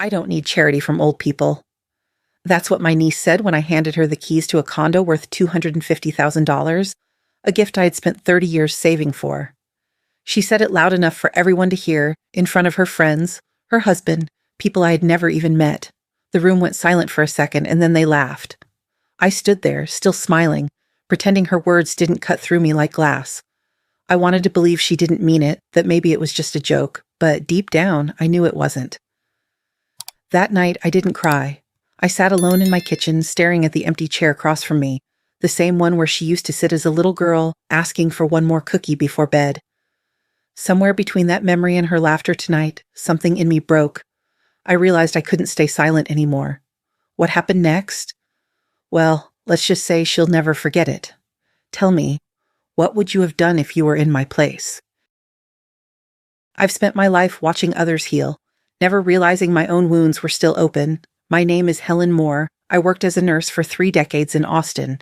I don't need charity from old people. That's what my niece said when I handed her the keys to a condo worth $250,000, a gift I had spent 30 years saving for. She said it loud enough for everyone to hear, in front of her friends, her husband, people I had never even met. The room went silent for a second, and then they laughed. I stood there, still smiling, pretending her words didn't cut through me like glass. I wanted to believe she didn't mean it, that maybe it was just a joke, but deep down, I knew it wasn't. That night, I didn't cry. I sat alone in my kitchen, staring at the empty chair across from me, the same one where she used to sit as a little girl, asking for one more cookie before bed. Somewhere between that memory and her laughter tonight, something in me broke. I realized I couldn't stay silent anymore. What happened next? Well, let's just say she'll never forget it. Tell me, what would you have done if you were in my place? I've spent my life watching others heal, never realizing my own wounds were still open. My name is Helen Moore. I worked as a nurse for 3 decades in Austin.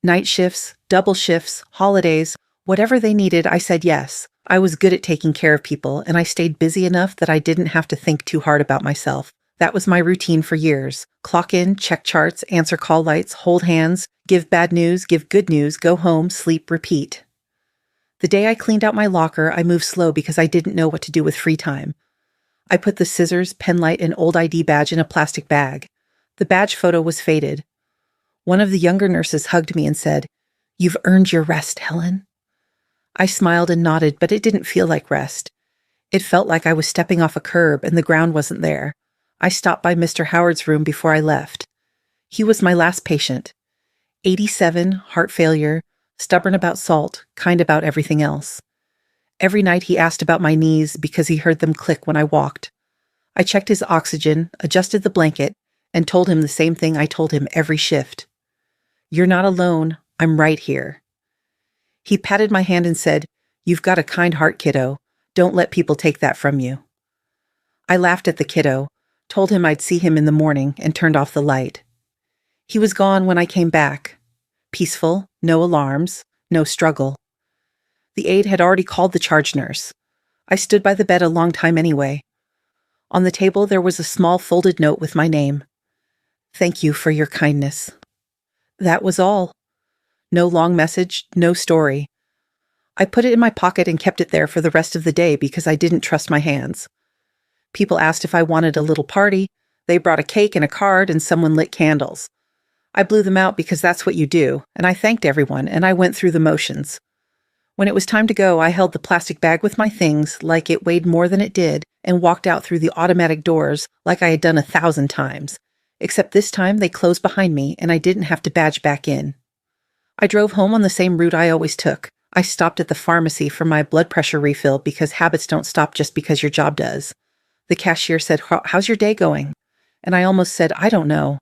Night shifts, double shifts, holidays, whatever they needed, I said yes. I was good at taking care of people, and I stayed busy enough that I didn't have to think too hard about myself. That was my routine for years. Clock in, check charts, answer call lights, hold hands, give bad news, give good news, go home, sleep, repeat. The day I cleaned out my locker, I moved slow because I didn't know what to do with free time. I put the scissors, pen light, and old ID badge in a plastic bag. The badge photo was faded. One of the younger nurses hugged me and said, "You've earned your rest, Helen." I smiled and nodded, but it didn't feel like rest. It felt like I was stepping off a curb and the ground wasn't there. I stopped by Mr. Howard's room before I left. He was my last patient. 87, heart failure, stubborn about salt, kind about everything else. Every night he asked about my knees because he heard them click when I walked. I checked his oxygen, adjusted the blanket, and told him the same thing I told him every shift. "You're not alone. I'm right here." He patted my hand and said, "You've got a kind heart, kiddo. Don't let people take that from you." I laughed at the kiddo, told him I'd see him in the morning, and turned off the light. He was gone when I came back. Peaceful, no alarms, no struggle. The aide had already called the charge nurse. I stood by the bed a long time anyway. On the table there was a small folded note with my name. "Thank you for your kindness." That was all. No long message, no story. I put it in my pocket and kept it there for the rest of the day because I didn't trust my hands. People asked if I wanted a little party. They brought a cake and a card, and someone lit candles. I blew them out because that's what you do, and I thanked everyone, and I went through the motions. When it was time to go, I held the plastic bag with my things like it weighed more than it did and walked out through the automatic doors like I had done 1,000 times. Except this time they closed behind me and I didn't have to badge back in. I drove home on the same route I always took. I stopped at the pharmacy for my blood pressure refill because habits don't stop just because your job does. The cashier said, "How's your day going?" And I almost said, "I don't know."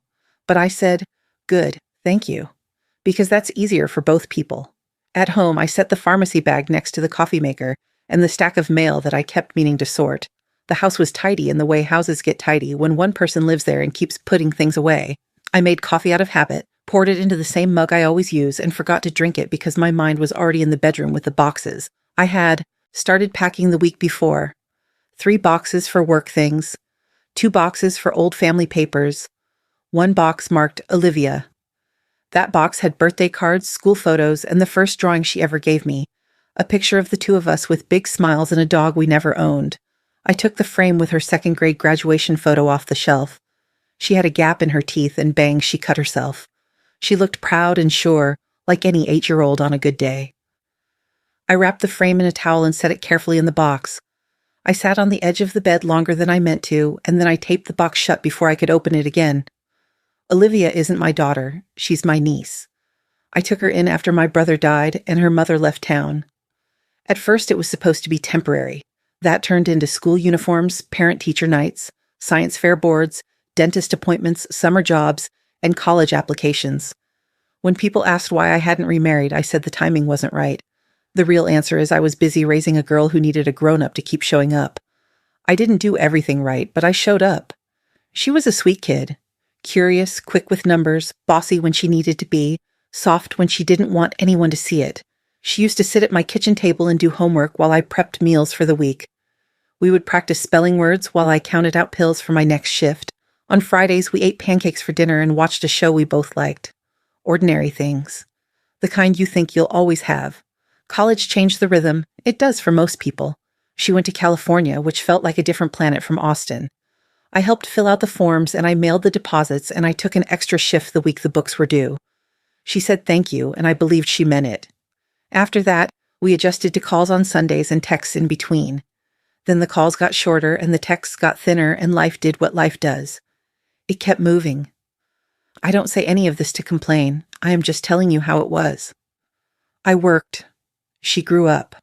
But I said, "Good, thank you," because that's easier for both people. At home, I set the pharmacy bag next to the coffee maker and the stack of mail that I kept meaning to sort. The house was tidy in the way houses get tidy when one person lives there and keeps putting things away. I made coffee out of habit, poured it into the same mug I always use, and forgot to drink it because my mind was already in the bedroom with the boxes. I had started packing the week before. 3 boxes for work things, 2 boxes for old family papers, 1 box marked Olivia. That box had birthday cards, school photos, and the first drawing she ever gave me, a picture of the 2 of us with big smiles and a dog we never owned. I took the frame with her 2nd grade graduation photo off the shelf. She had a gap in her teeth, and bang, she cut herself. She looked proud and sure, like any 8-year-old on a good day. I wrapped the frame in a towel and set it carefully in the box. I sat on the edge of the bed longer than I meant to, and then I taped the box shut before I could open it again. Olivia isn't my daughter. She's my niece. I took her in after my brother died and her mother left town. At first it was supposed to be temporary. That turned into school uniforms, parent-teacher nights, science fair boards, dentist appointments, summer jobs, and college applications. When people asked why I hadn't remarried, I said the timing wasn't right. The real answer is I was busy raising a girl who needed a grown-up to keep showing up. I didn't do everything right, but I showed up. She was a sweet kid. Curious, quick with numbers, bossy when she needed to be, soft when she didn't want anyone to see it. She used to sit at my kitchen table and do homework while I prepped meals for the week. We would practice spelling words while I counted out pills for my next shift. On Fridays, we ate pancakes for dinner and watched a show we both liked. Ordinary things. The kind you think you'll always have. College changed the rhythm. It does for most people. She went to California, which felt like a different planet from Austin. I helped fill out the forms and I mailed the deposits, and I took an extra shift the week the books were due. She said thank you, and I believed she meant it. After that, we adjusted to calls on Sundays and texts in between. Then the calls got shorter and the texts got thinner, and life did what life does. It kept moving. I don't say any of this to complain. I am just telling you how it was. I worked. She grew up.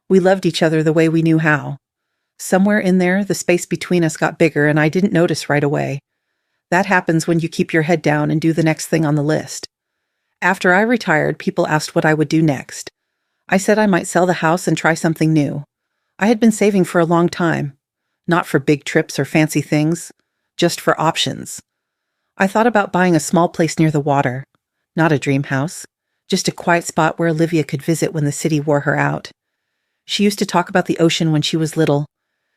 We loved each other the way we knew how. Somewhere in there, the space between us got bigger, and I didn't notice right away. That happens when you keep your head down and do the next thing on the list. After I retired, people asked what I would do next. I said I might sell the house and try something new. I had been saving for a long time. Not for big trips or fancy things, just for options. I thought about buying a small place near the water. Not a dream house, just a quiet spot where Olivia could visit when the city wore her out. She used to talk about the ocean when she was little.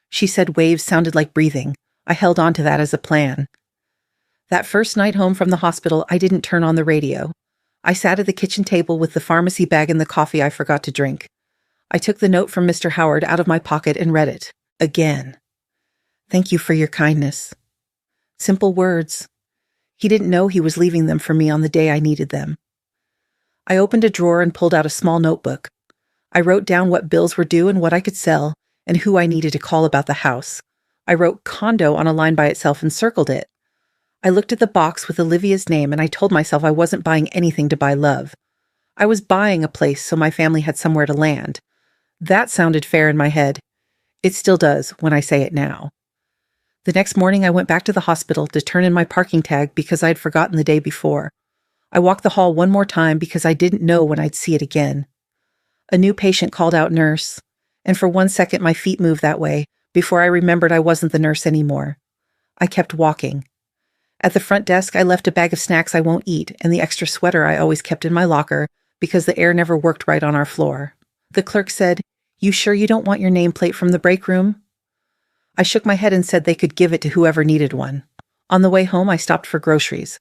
She said waves sounded like breathing. I held on to that as a plan. That first night home from the hospital, I didn't turn on the radio. I sat at the kitchen table with the pharmacy bag and the coffee I forgot to drink. I took the note from Mr. Howard out of my pocket and read it. Again. Thank you for your kindness. Simple words. He didn't know he was leaving them for me on the day I needed them. I opened a drawer and pulled out a small notebook. I wrote down what bills were due and what I could sell, and who I needed to call about the house. I wrote condo on a line by itself and circled it. I looked at the box with Olivia's name, and I told myself I wasn't buying anything to buy love. I was buying a place so my family had somewhere to land. That sounded fair in my head. It still does when I say it now. The next morning I went back to the hospital to turn in my parking tag because I had forgotten the day before. I walked the hall one more time because I didn't know when I'd see it again. A new patient called out nurse, and for 1 second my feet moved that way before I remembered I wasn't the nurse anymore. I kept walking. At the front desk I left a bag of snacks I won't eat and the extra sweater I always kept in my locker because the air never worked right on our floor. The clerk said, "You sure you don't want your nameplate from the break room?" I shook my head and said they could give it to whoever needed one. On the way home I stopped for groceries.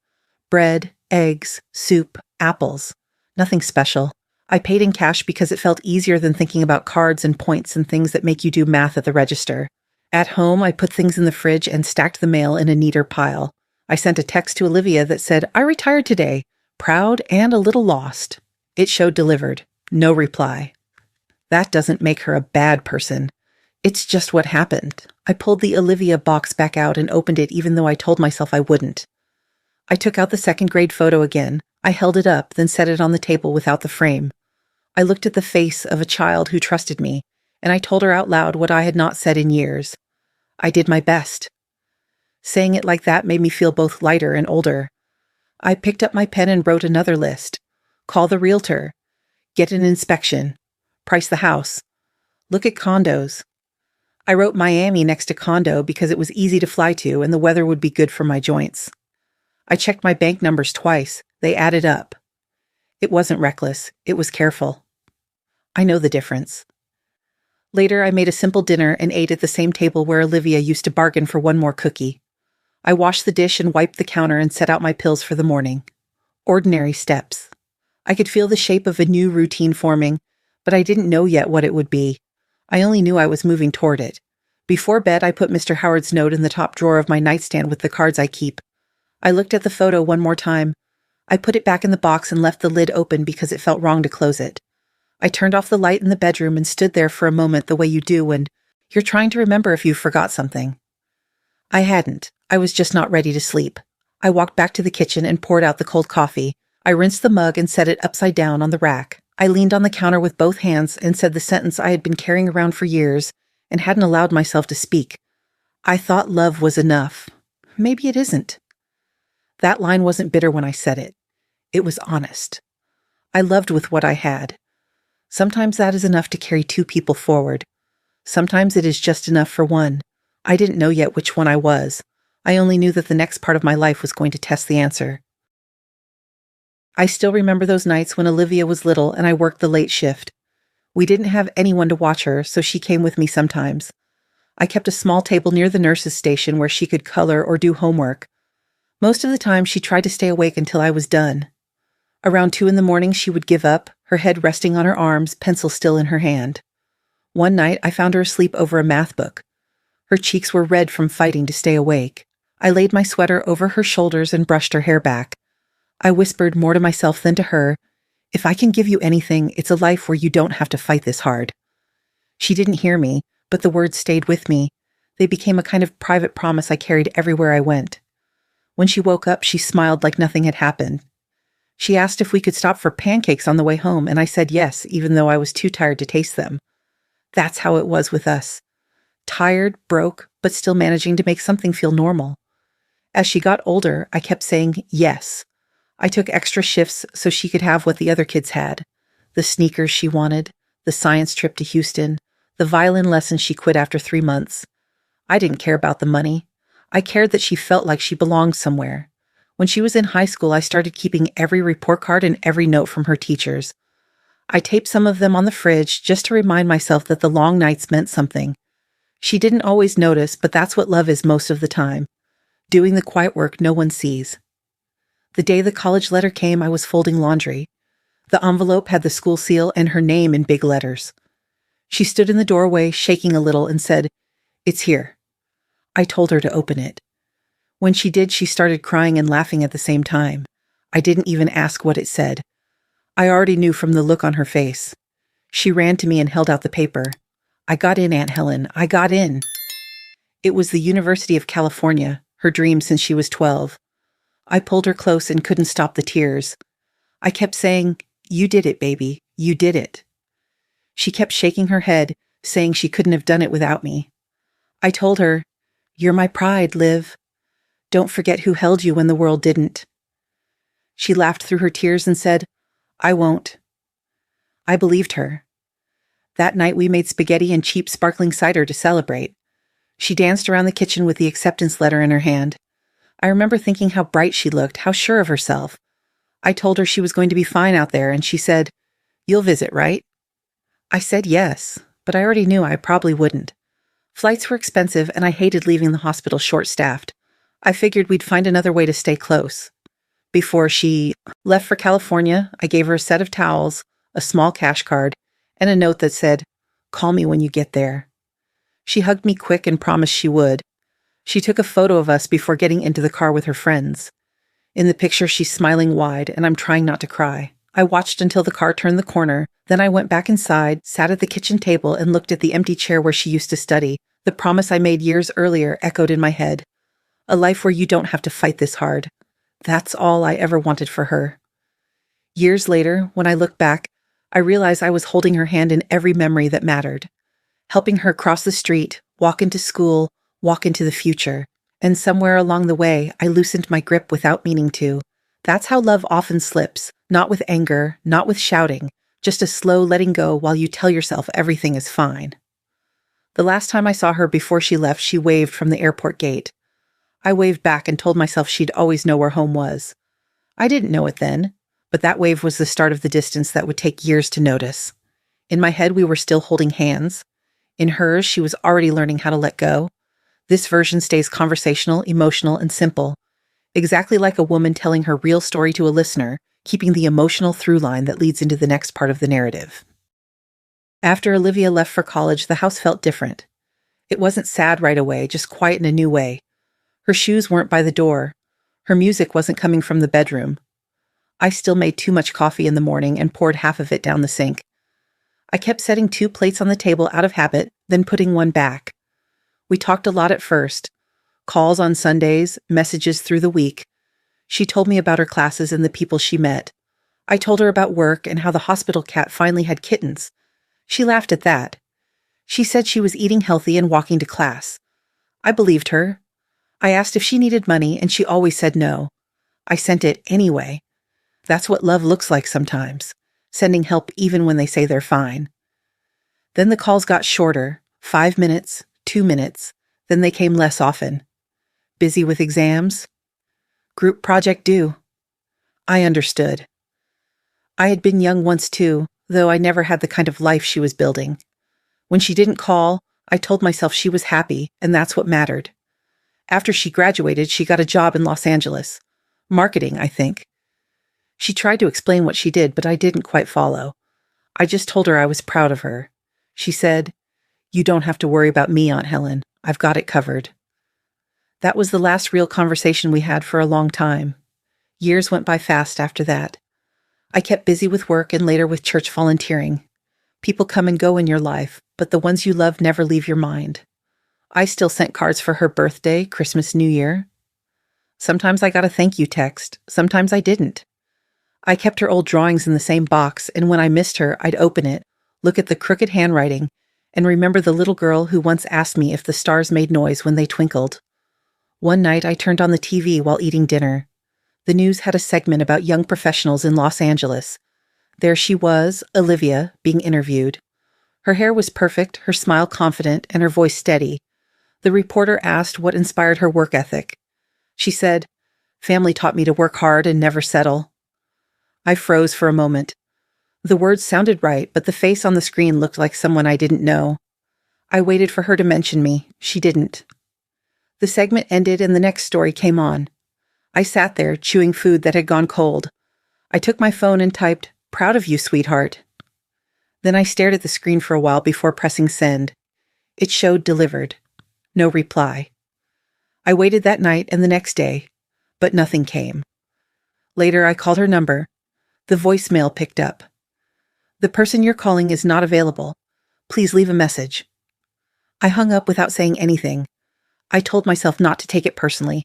Bread, eggs, soup, apples. Nothing special. I paid in cash because it felt easier than thinking about cards and points and things that make you do math at the register. At home, I put things in the fridge and stacked the mail in a neater pile. I sent a text to Olivia that said, "I retired today, proud and a little lost." It showed delivered. No reply. That doesn't make her a bad person. It's just what happened. I pulled the Olivia box back out and opened it even though I told myself I wouldn't. I took out the second-grade photo again. I held it up, then set it on the table without the frame. I looked at the face of a child who trusted me, and I told her out loud what I had not said in years. I did my best. Saying it like that made me feel both lighter and older. I picked up my pen and wrote another list. Call the realtor. Get an inspection. Price the house. Look at condos. I wrote Miami next to Condo because it was easy to fly to and the weather would be good for my joints. I checked my bank numbers twice. They added up. It wasn't reckless. It was careful. I know the difference. Later, I made a simple dinner and ate at the same table where Olivia used to bargain for one more cookie. I washed the dish and wiped the counter and set out my pills for the morning. Ordinary steps. I could feel the shape of a new routine forming, but I didn't know yet what it would be. I only knew I was moving toward it. Before bed, I put Mr. Howard's note in the top drawer of my nightstand with the cards I keep. I looked at the photo one more time. I put it back in the box and left the lid open because it felt wrong to close it. I turned off the light in the bedroom and stood there for a moment the way you do when you're trying to remember if you forgot something. I hadn't. I was just not ready to sleep. I walked back to the kitchen and poured out the cold coffee. I rinsed the mug and set it upside down on the rack. I leaned on the counter with both hands and said the sentence I had been carrying around for years and hadn't allowed myself to speak. I thought love was enough. Maybe it isn't. That line wasn't bitter when I said it. It was honest. I loved with what I had. Sometimes that is enough to carry two people forward. Sometimes it is just enough for one. I didn't know yet which one I was. I only knew that the next part of my life was going to test the answer. I still remember those nights when Olivia was little and I worked the late shift. We didn't have anyone to watch her, so she came with me sometimes. I kept a small table near the nurse's station where she could color or do homework. Most of the time, she tried to stay awake until I was done. Around 2 in the morning, she would give up, her head resting on her arms, pencil still in her hand. One night, I found her asleep over a math book. Her cheeks were red from fighting to stay awake. I laid my sweater over her shoulders and brushed her hair back. I whispered more to myself than to her, "If I can give you anything, it's a life where you don't have to fight this hard." She didn't hear me, but the words stayed with me. They became a kind of private promise I carried everywhere I went. When she woke up, she smiled like nothing had happened. She asked if we could stop for pancakes on the way home, and I said yes, even though I was too tired to taste them. That's how it was with us. Tired, broke, but still managing to make something feel normal. As she got older, I kept saying yes. I took extra shifts so she could have what the other kids had. The sneakers she wanted, the science trip to Houston, the violin lessons she quit after 3 months. I didn't care about the money. I cared that she felt like she belonged somewhere. When she was in high school, I started keeping every report card and every note from her teachers. I taped some of them on the fridge just to remind myself that the long nights meant something. She didn't always notice, but that's what love is most of the time. Doing the quiet work no one sees. The day the college letter came, I was folding laundry. The envelope had the school seal and her name in big letters. She stood in the doorway, shaking a little, and said, "It's here." I told her to open it. When she did, she started crying and laughing at the same time. I didn't even ask what it said. I already knew from the look on her face. She ran to me and held out the paper. "I got in, Aunt Helen. I got in." It was the University of California, her dream since she was 12. I pulled her close and couldn't stop the tears. I kept saying, "You did it, baby. You did it." She kept shaking her head, saying she couldn't have done it without me. I told her, "You're my pride, Liv. Don't forget who held you when the world didn't." She laughed through her tears and said, "I won't." I believed her. That night we made spaghetti and cheap sparkling cider to celebrate. She danced around the kitchen with the acceptance letter in her hand. I remember thinking how bright she looked, how sure of herself. I told her she was going to be fine out there, and she said, "You'll visit, right?" I said yes, but I already knew I probably wouldn't. Flights were expensive, and I hated leaving the hospital short-staffed. I figured we'd find another way to stay close. Before she left for California, I gave her a set of towels, a small cash card, and a note that said, "Call me when you get there." She hugged me quick and promised she would. She took a photo of us before getting into the car with her friends. In the picture, she's smiling wide, and I'm trying not to cry. I watched until the car turned the corner, then I went back inside, sat at the kitchen table, and looked at the empty chair where she used to study. The promise I made years earlier echoed in my head. A life where you don't have to fight this hard. That's all I ever wanted for her. Years later, when I look back, I realize I was holding her hand in every memory that mattered. Helping her cross the street, walk into school, walk into the future. And somewhere along the way, I loosened my grip without meaning to. That's how love often slips, not with anger, not with shouting, just a slow letting go while you tell yourself everything is fine. The last time I saw her before she left, she waved from the airport gate. I waved back and told myself she'd always know where home was. I didn't know it then, but that wave was the start of the distance that would take years to notice. In my head, we were still holding hands. In hers, she was already learning how to let go. This version stays conversational, emotional, and simple, exactly like a woman telling her real story to a listener, keeping the emotional through line that leads into the next part of the narrative. After Olivia left for college, the house felt different. It wasn't sad right away, just quiet in a new way. Her shoes weren't by the door. Her music wasn't coming from the bedroom. I still made too much coffee in the morning and poured half of it down the sink. I kept setting 2 plates on the table out of habit, then putting one back. We talked a lot at first. Calls on Sundays, messages through the week. She told me about her classes and the people she met. I told her about work and how the hospital cat finally had kittens. She laughed at that. She said she was eating healthy and walking to class. I believed her. I asked if she needed money, and she always said no. I sent it anyway. That's what love looks like sometimes, sending help even when they say they're fine. Then the calls got shorter, 5 minutes, 2 minutes, then they came less often. Busy with exams? Group project due. I understood. I had been young once too, though I never had the kind of life she was building. When she didn't call, I told myself she was happy, and that's what mattered. After she graduated, she got a job in Los Angeles. Marketing, I think. She tried to explain what she did, but I didn't quite follow. I just told her I was proud of her. She said, "You don't have to worry about me, Aunt Helen. I've got it covered." That was the last real conversation we had for a long time. Years went by fast after that. I kept busy with work and later with church volunteering. People come and go in your life, but the ones you love never leave your mind. I still sent cards for her birthday, Christmas, New Year. Sometimes I got a thank you text, sometimes I didn't. I kept her old drawings in the same box, and when I missed her, I'd open it, look at the crooked handwriting, and remember the little girl who once asked me if the stars made noise when they twinkled. One night I turned on the TV while eating dinner. The news had a segment about young professionals in Los Angeles. There she was, Olivia, being interviewed. Her hair was perfect, her smile confident, and her voice steady. The reporter asked what inspired her work ethic. She said, "Family taught me to work hard and never settle." I froze for a moment. The words sounded right, but the face on the screen looked like someone I didn't know. I waited for her to mention me. She didn't. The segment ended and the next story came on. I sat there, chewing food that had gone cold. I took my phone and typed, "Proud of you, sweetheart." Then I stared at the screen for a while before pressing send. It showed delivered. No reply. I waited that night and the next day, but nothing came. Later, I called her number. The voicemail picked up. "The person you're calling is not available. Please leave a message." I hung up without saying anything. I told myself not to take it personally.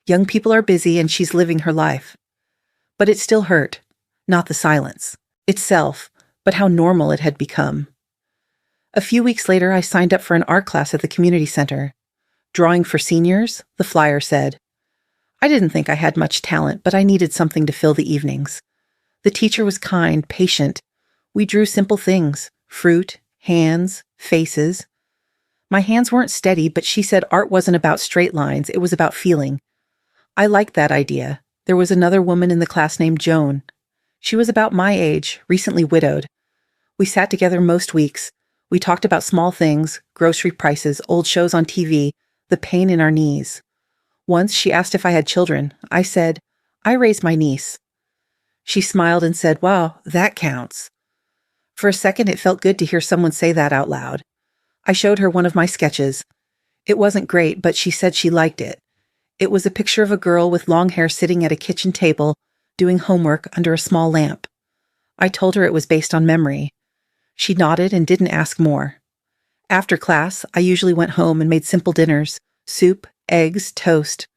Young people are busy and she's living her life. But it still hurt. Not the silence itself, but how normal it had become. A few weeks later, I signed up for an art class at the community center. Drawing for seniors, the flyer said. I didn't think I had much talent, but I needed something to fill the evenings. The teacher was kind, patient. We drew simple things, fruit, hands, faces. My hands weren't steady, but she said art wasn't about straight lines, it was about feeling. I liked that idea. There was another woman in the class named Joan. She was about my age, recently widowed. We sat together most weeks. We talked about small things, grocery prices, old shows on TV, the pain in our knees. Once she asked if I had children. I said, "I raised my niece." She smiled and said, "Wow, that counts." For a second, it felt good to hear someone say that out loud. I showed her one of my sketches. It wasn't great, but she said she liked it. It was a picture of a girl with long hair sitting at a kitchen table, doing homework under a small lamp. I told her it was based on memory. She nodded and didn't ask more. After class, I usually went home and made simple dinners, soup, eggs, toast.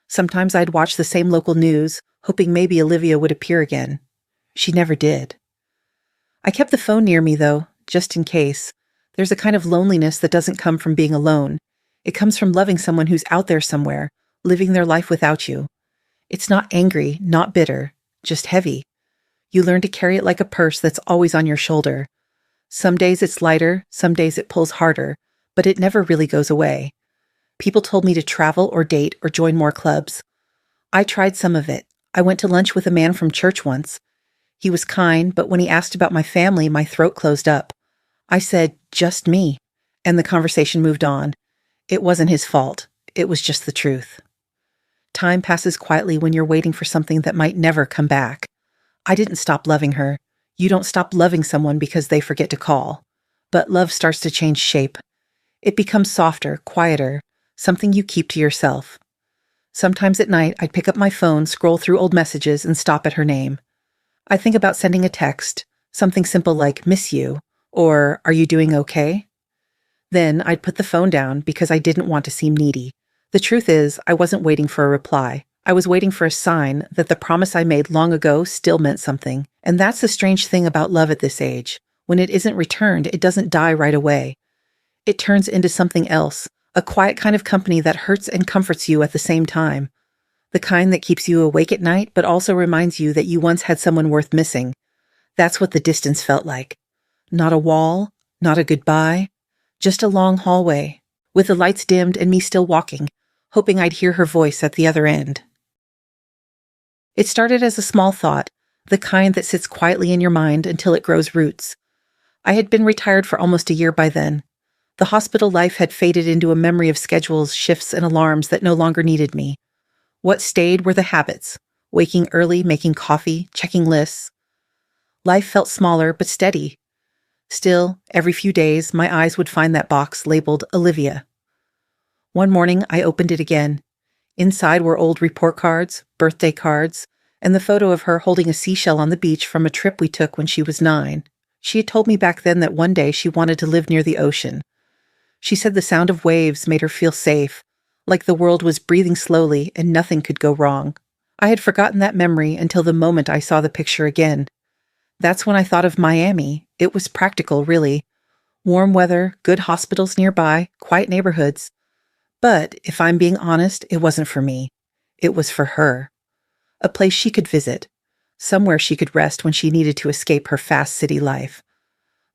Sometimes I'd watch the same local news, hoping maybe Olivia would appear again. She never did. I kept the phone near me, though, just in case. There's a kind of loneliness that doesn't come from being alone. It comes from loving someone who's out there somewhere, living their life without you. It's not angry, not bitter, just heavy. You learn to carry it like a purse that's always on your shoulder. Some days it's lighter, some days it pulls harder, but it never really goes away. People told me to travel or date or join more clubs. I tried some of it. I went to lunch with a man from church once. He was kind, but when he asked about my family, my throat closed up. I said, "Just me," and the conversation moved on. It wasn't his fault. It was just the truth. Time passes quietly when you're waiting for something that might never come back. I didn't stop loving her. You don't stop loving someone because they forget to call. But love starts to change shape. It becomes softer, quieter, something you keep to yourself. Sometimes at night, I'd pick up my phone, scroll through old messages, and stop at her name. I think about sending a text, something simple like "miss you," or "are you doing okay?" Then I'd put the phone down because I didn't want to seem needy. The truth is, I wasn't waiting for a reply. I was waiting for a sign that the promise I made long ago still meant something. And that's the strange thing about love at this age. When it isn't returned, it doesn't die right away. It turns into something else, a quiet kind of company that hurts and comforts you at the same time. The kind that keeps you awake at night, but also reminds you that you once had someone worth missing. That's what the distance felt like. Not a wall, not a goodbye, just a long hallway, with the lights dimmed and me still walking, hoping I'd hear her voice at the other end. It started as a small thought, the kind that sits quietly in your mind until it grows roots. I had been retired for almost a year by then. The hospital life had faded into a memory of schedules, shifts, and alarms that no longer needed me. What stayed were the habits: waking early, making coffee, checking lists. Life felt smaller but steady. Still, every few days, my eyes would find that box labeled Olivia. One morning, I opened it again. Inside were old report cards, birthday cards, and the photo of her holding a seashell on the beach from a trip we took when she was 9. She had told me back then that one day she wanted to live near the ocean. She said the sound of waves made her feel safe, like the world was breathing slowly and nothing could go wrong. I had forgotten that memory until the moment I saw the picture again. That's when I thought of Miami. It was practical, really. Warm weather, good hospitals nearby, quiet neighborhoods. But, if I'm being honest, it wasn't for me. It was for her. A place she could visit. Somewhere she could rest when she needed to escape her fast city life.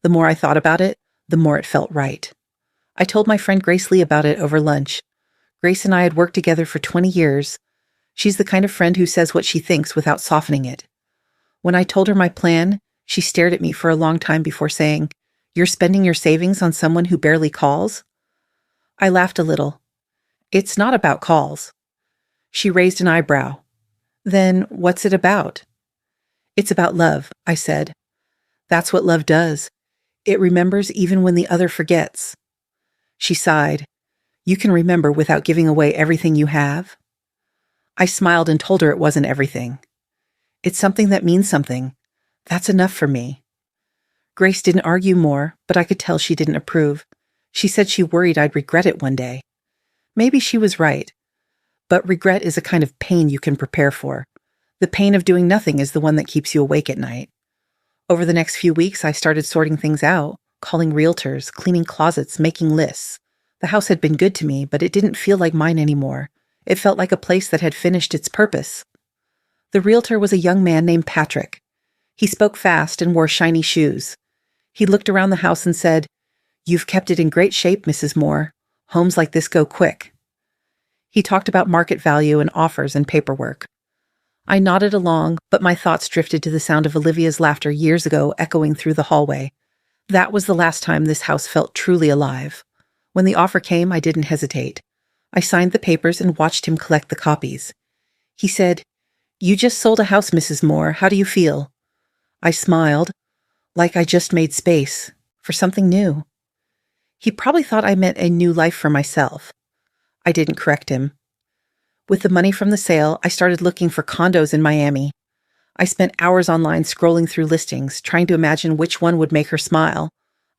The more I thought about it, the more it felt right. I told my friend Grace Lee about it over lunch. Grace and I had worked together for 20 years. She's the kind of friend who says what she thinks without softening it. When I told her my plan, she stared at me for a long time before saying, "You're spending your savings on someone who barely calls?" I laughed a little. "It's not about calls." She raised an eyebrow. "Then what's it about?" "It's about love," I said. "That's what love does. It remembers even when the other forgets." She sighed. "You can remember without giving away everything you have?" I smiled and told her it wasn't everything. "It's something that means something. That's enough for me." Grace didn't argue more, but I could tell she didn't approve. She said she worried I'd regret it one day. Maybe she was right. But regret is a kind of pain you can prepare for. The pain of doing nothing is the one that keeps you awake at night. Over the next few weeks, I started sorting things out, calling realtors, cleaning closets, making lists. The house had been good to me, but it didn't feel like mine anymore. It felt like a place that had finished its purpose. The realtor was a young man named Patrick. He spoke fast and wore shiny shoes. He looked around the house and said, "You've kept it in great shape, Mrs. Moore. Homes like this go quick." He talked about market value and offers and paperwork. I nodded along, but my thoughts drifted to the sound of Olivia's laughter years ago echoing through the hallway. That was the last time this house felt truly alive. When the offer came, I didn't hesitate. I signed the papers and watched him collect the copies. He said, "You just sold a house, Mrs. Moore. How do you feel?" I smiled, like I just made space for something new. He probably thought I meant a new life for myself. I didn't correct him. With the money from the sale, I started looking for condos in Miami. I spent hours online scrolling through listings, trying to imagine which one would make her smile.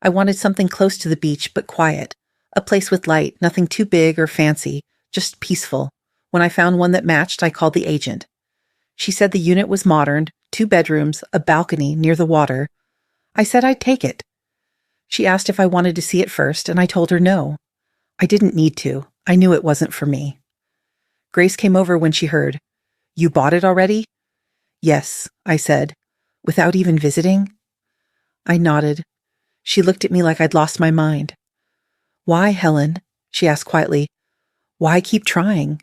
I wanted something close to the beach, but quiet. A place with light, nothing too big or fancy, just peaceful. When I found one that matched, I called the agent. She said the unit was modern, 2 bedrooms, a balcony near the water. I said I'd take it. She asked if I wanted to see it first, and I told her no. I didn't need to. I knew it wasn't for me. Grace came over when she heard. "You bought it already?" "Yes," I said. "Without even visiting?" I nodded. She looked at me like I'd lost my mind. "Why, Helen?" she asked quietly. "Why keep trying?"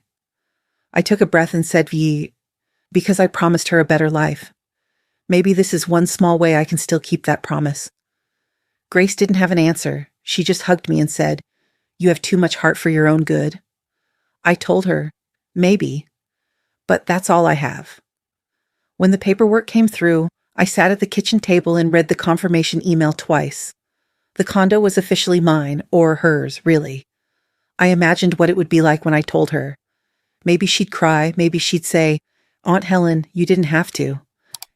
I took a breath and said, because I promised her a better life. Maybe this is one small way I can still keep that promise." Grace didn't have an answer. She just hugged me and said, "You have too much heart for your own good." I told her, maybe, but that's all I have. When the paperwork came through, I sat at the kitchen table and read the confirmation email twice. The condo was officially mine, or hers, really. I imagined what it would be like when I told her. Maybe she'd cry, maybe she'd say, "Aunt Helen, you didn't have to."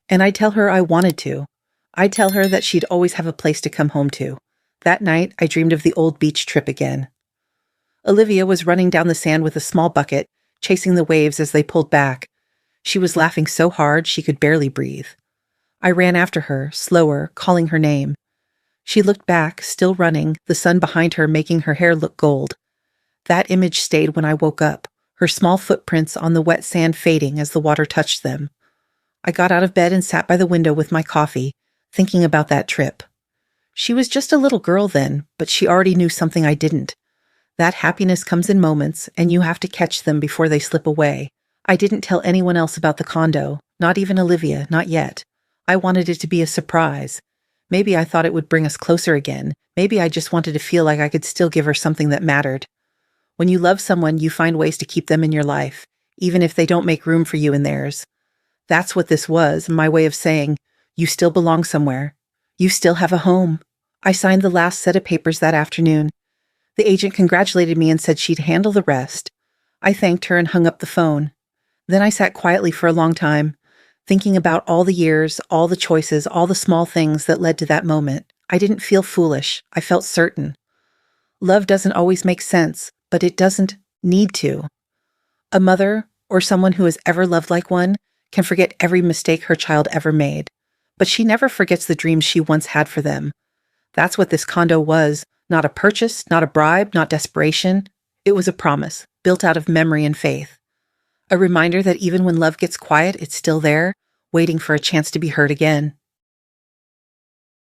And I'd tell her I wanted to. I'd tell her that she'd always have a place to come home to. That night, I dreamed of the old beach trip again. Olivia was running down the sand with a small bucket, chasing the waves as they pulled back. She was laughing so hard she could barely breathe. I ran after her, slower, calling her name. She looked back, still running, the sun behind her making her hair look gold. That image stayed when I woke up, her small footprints on the wet sand fading as the water touched them. I got out of bed and sat by the window with my coffee, thinking about that trip. She was just a little girl then, but she already knew something I didn't. That happiness comes in moments, and you have to catch them before they slip away. I didn't tell anyone else about the condo, not even Olivia, not yet. I wanted it to be a surprise. Maybe I thought it would bring us closer again. Maybe I just wanted to feel like I could still give her something that mattered. When you love someone, you find ways to keep them in your life, even if they don't make room for you in theirs. That's what this was, my way of saying, you still belong somewhere. You still have a home. I signed the last set of papers that afternoon. The agent congratulated me and said she'd handle the rest. I thanked her and hung up the phone. Then I sat quietly for a long time, thinking about all the years, all the choices, all the small things that led to that moment. I didn't feel foolish. I felt certain. Love doesn't always make sense, but it doesn't need to. A mother, or someone who has ever loved like one, can forget every mistake her child ever made. But she never forgets the dreams she once had for them. That's what this condo was. Not a purchase, not a bribe, not desperation. It was a promise, built out of memory and faith. A reminder that even when love gets quiet, it's still there, waiting for a chance to be heard again.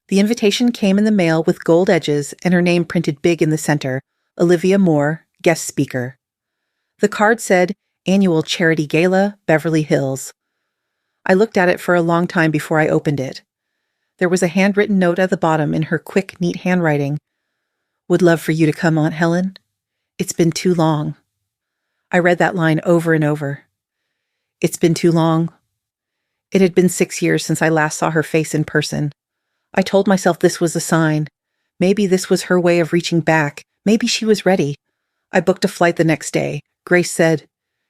The invitation came in the mail with gold edges and her name printed big in the center, Olivia Moore, guest speaker. The card said, Annual Charity Gala, Beverly Hills. I looked at it for a long time before I opened it. There was a handwritten note at the bottom in her quick, neat handwriting. Would love for you to come, Aunt Helen. It's been too long. I read that line over and over. It's been too long. It had been 6 years since I last saw her face in person. I told myself this was a sign. Maybe this was her way of reaching back. Maybe she was ready. I booked a flight the next day. Grace said,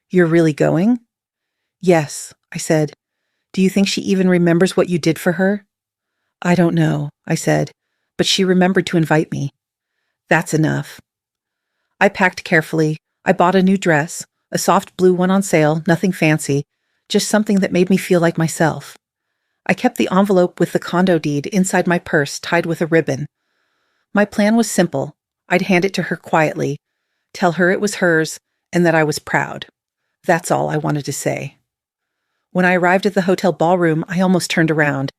You're really going? Yes, I said. Do you think she even remembers what you did for her? I don't know, I said, but she remembered to invite me. That's enough. I packed carefully. I bought a new dress, a soft blue one on sale, nothing fancy, just something that made me feel like myself. I kept the envelope with the condo deed inside my purse tied with a ribbon. My plan was simple. I'd hand it to her quietly, tell her it was hers, and that I was proud. That's all I wanted to say. When I arrived at the hotel ballroom, I almost turned around.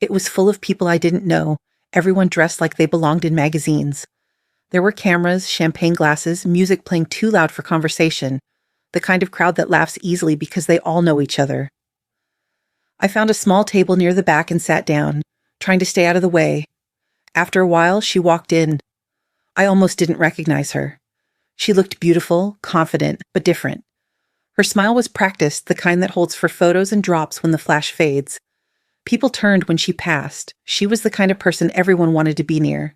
It was full of people I didn't know, everyone dressed like they belonged in magazines. There were cameras, champagne glasses, music playing too loud for conversation, the kind of crowd that laughs easily because they all know each other. I found a small table near the back and sat down, trying to stay out of the way. After a while, she walked in. I almost didn't recognize her. She looked beautiful, confident, but different. Her smile was practiced, the kind that holds for photos and drops when the flash fades. People turned when she passed. She was the kind of person everyone wanted to be near.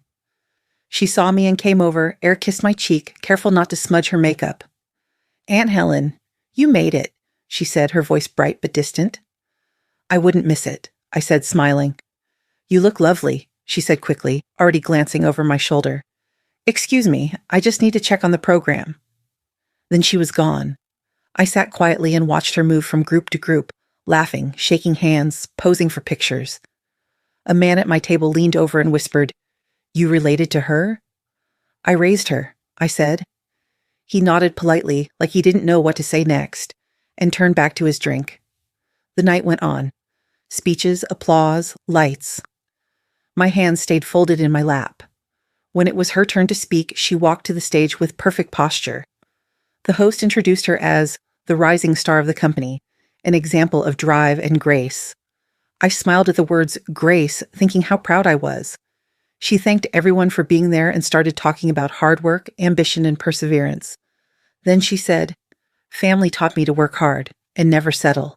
She saw me and came over, air-kissed my cheek, careful not to smudge her makeup. Aunt Helen, you made it, she said, her voice bright but distant. I wouldn't miss it, I said, smiling. You look lovely, she said quickly, already glancing over my shoulder. Excuse me, I just need to check on the program. Then she was gone. I sat quietly and watched her move from group to group, laughing, shaking hands, posing for pictures. A man at my table leaned over and whispered, You related to her? I raised her, I said. He nodded politely, like he didn't know what to say next, and turned back to his drink. The night went on. Speeches, applause, lights. My hands stayed folded in my lap. When it was her turn to speak, she walked to the stage with perfect posture. The host introduced her as the rising star of the company, an example of drive and grace. I smiled at the words grace, thinking how proud I was. She thanked everyone for being there and started talking about hard work, ambition, and perseverance. Then she said, Family taught me to work hard and never settle.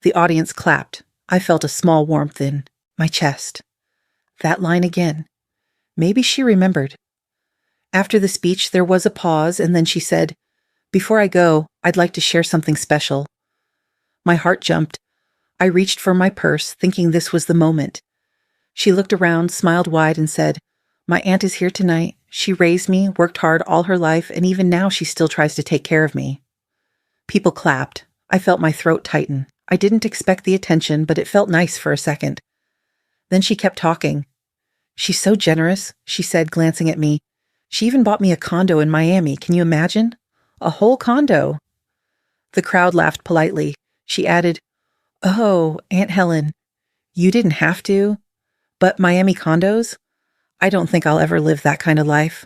The audience clapped. I felt a small warmth in my chest. That line again. Maybe she remembered. After the speech, there was a pause, and then she said, Before I go, I'd like to share something special. My heart jumped. I reached for my purse, thinking this was the moment. She looked around, smiled wide, and said, My aunt is here tonight. She raised me, worked hard all her life, and even now she still tries to take care of me. People clapped. I felt my throat tighten. I didn't expect the attention, but it felt nice for a second. Then she kept talking. She's so generous, she said, glancing at me. She even bought me a condo in Miami. Can you imagine? A whole condo. The crowd laughed politely. She added, Oh, Aunt Helen, you didn't have to. But Miami condos? I don't think I'll ever live that kind of life.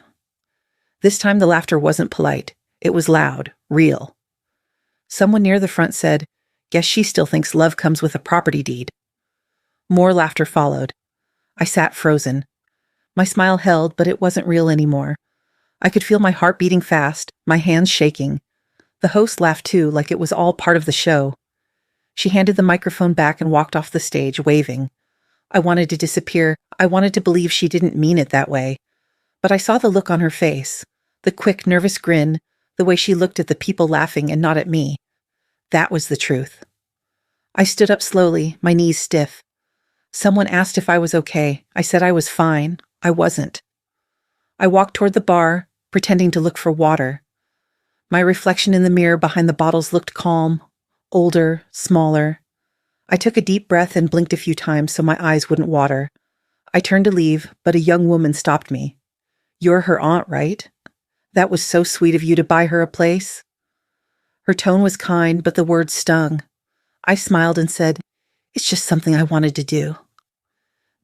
This time the laughter wasn't polite. It was loud, real. Someone near the front said, Guess she still thinks love comes with a property deed. More laughter followed. I sat frozen. My smile held, but it wasn't real anymore. I could feel my heart beating fast, my hands shaking. The host laughed too, like it was all part of the show. She handed the microphone back and walked off the stage, waving. I wanted to disappear. I wanted to believe she didn't mean it that way. But I saw the look on her face, the quick, nervous grin, the way she looked at the people laughing and not at me. That was the truth. I stood up slowly, my knees stiff. Someone asked if I was okay. I said I was fine. I wasn't. I walked toward the bar, pretending to look for water. My reflection in the mirror behind the bottles looked calm, older, smaller. I took a deep breath and blinked a few times so my eyes wouldn't water. I turned to leave, but a young woman stopped me. "You're her aunt, right? That was so sweet of you to buy her a place." Her tone was kind, but the words stung. I smiled and said, "It's just something I wanted to do."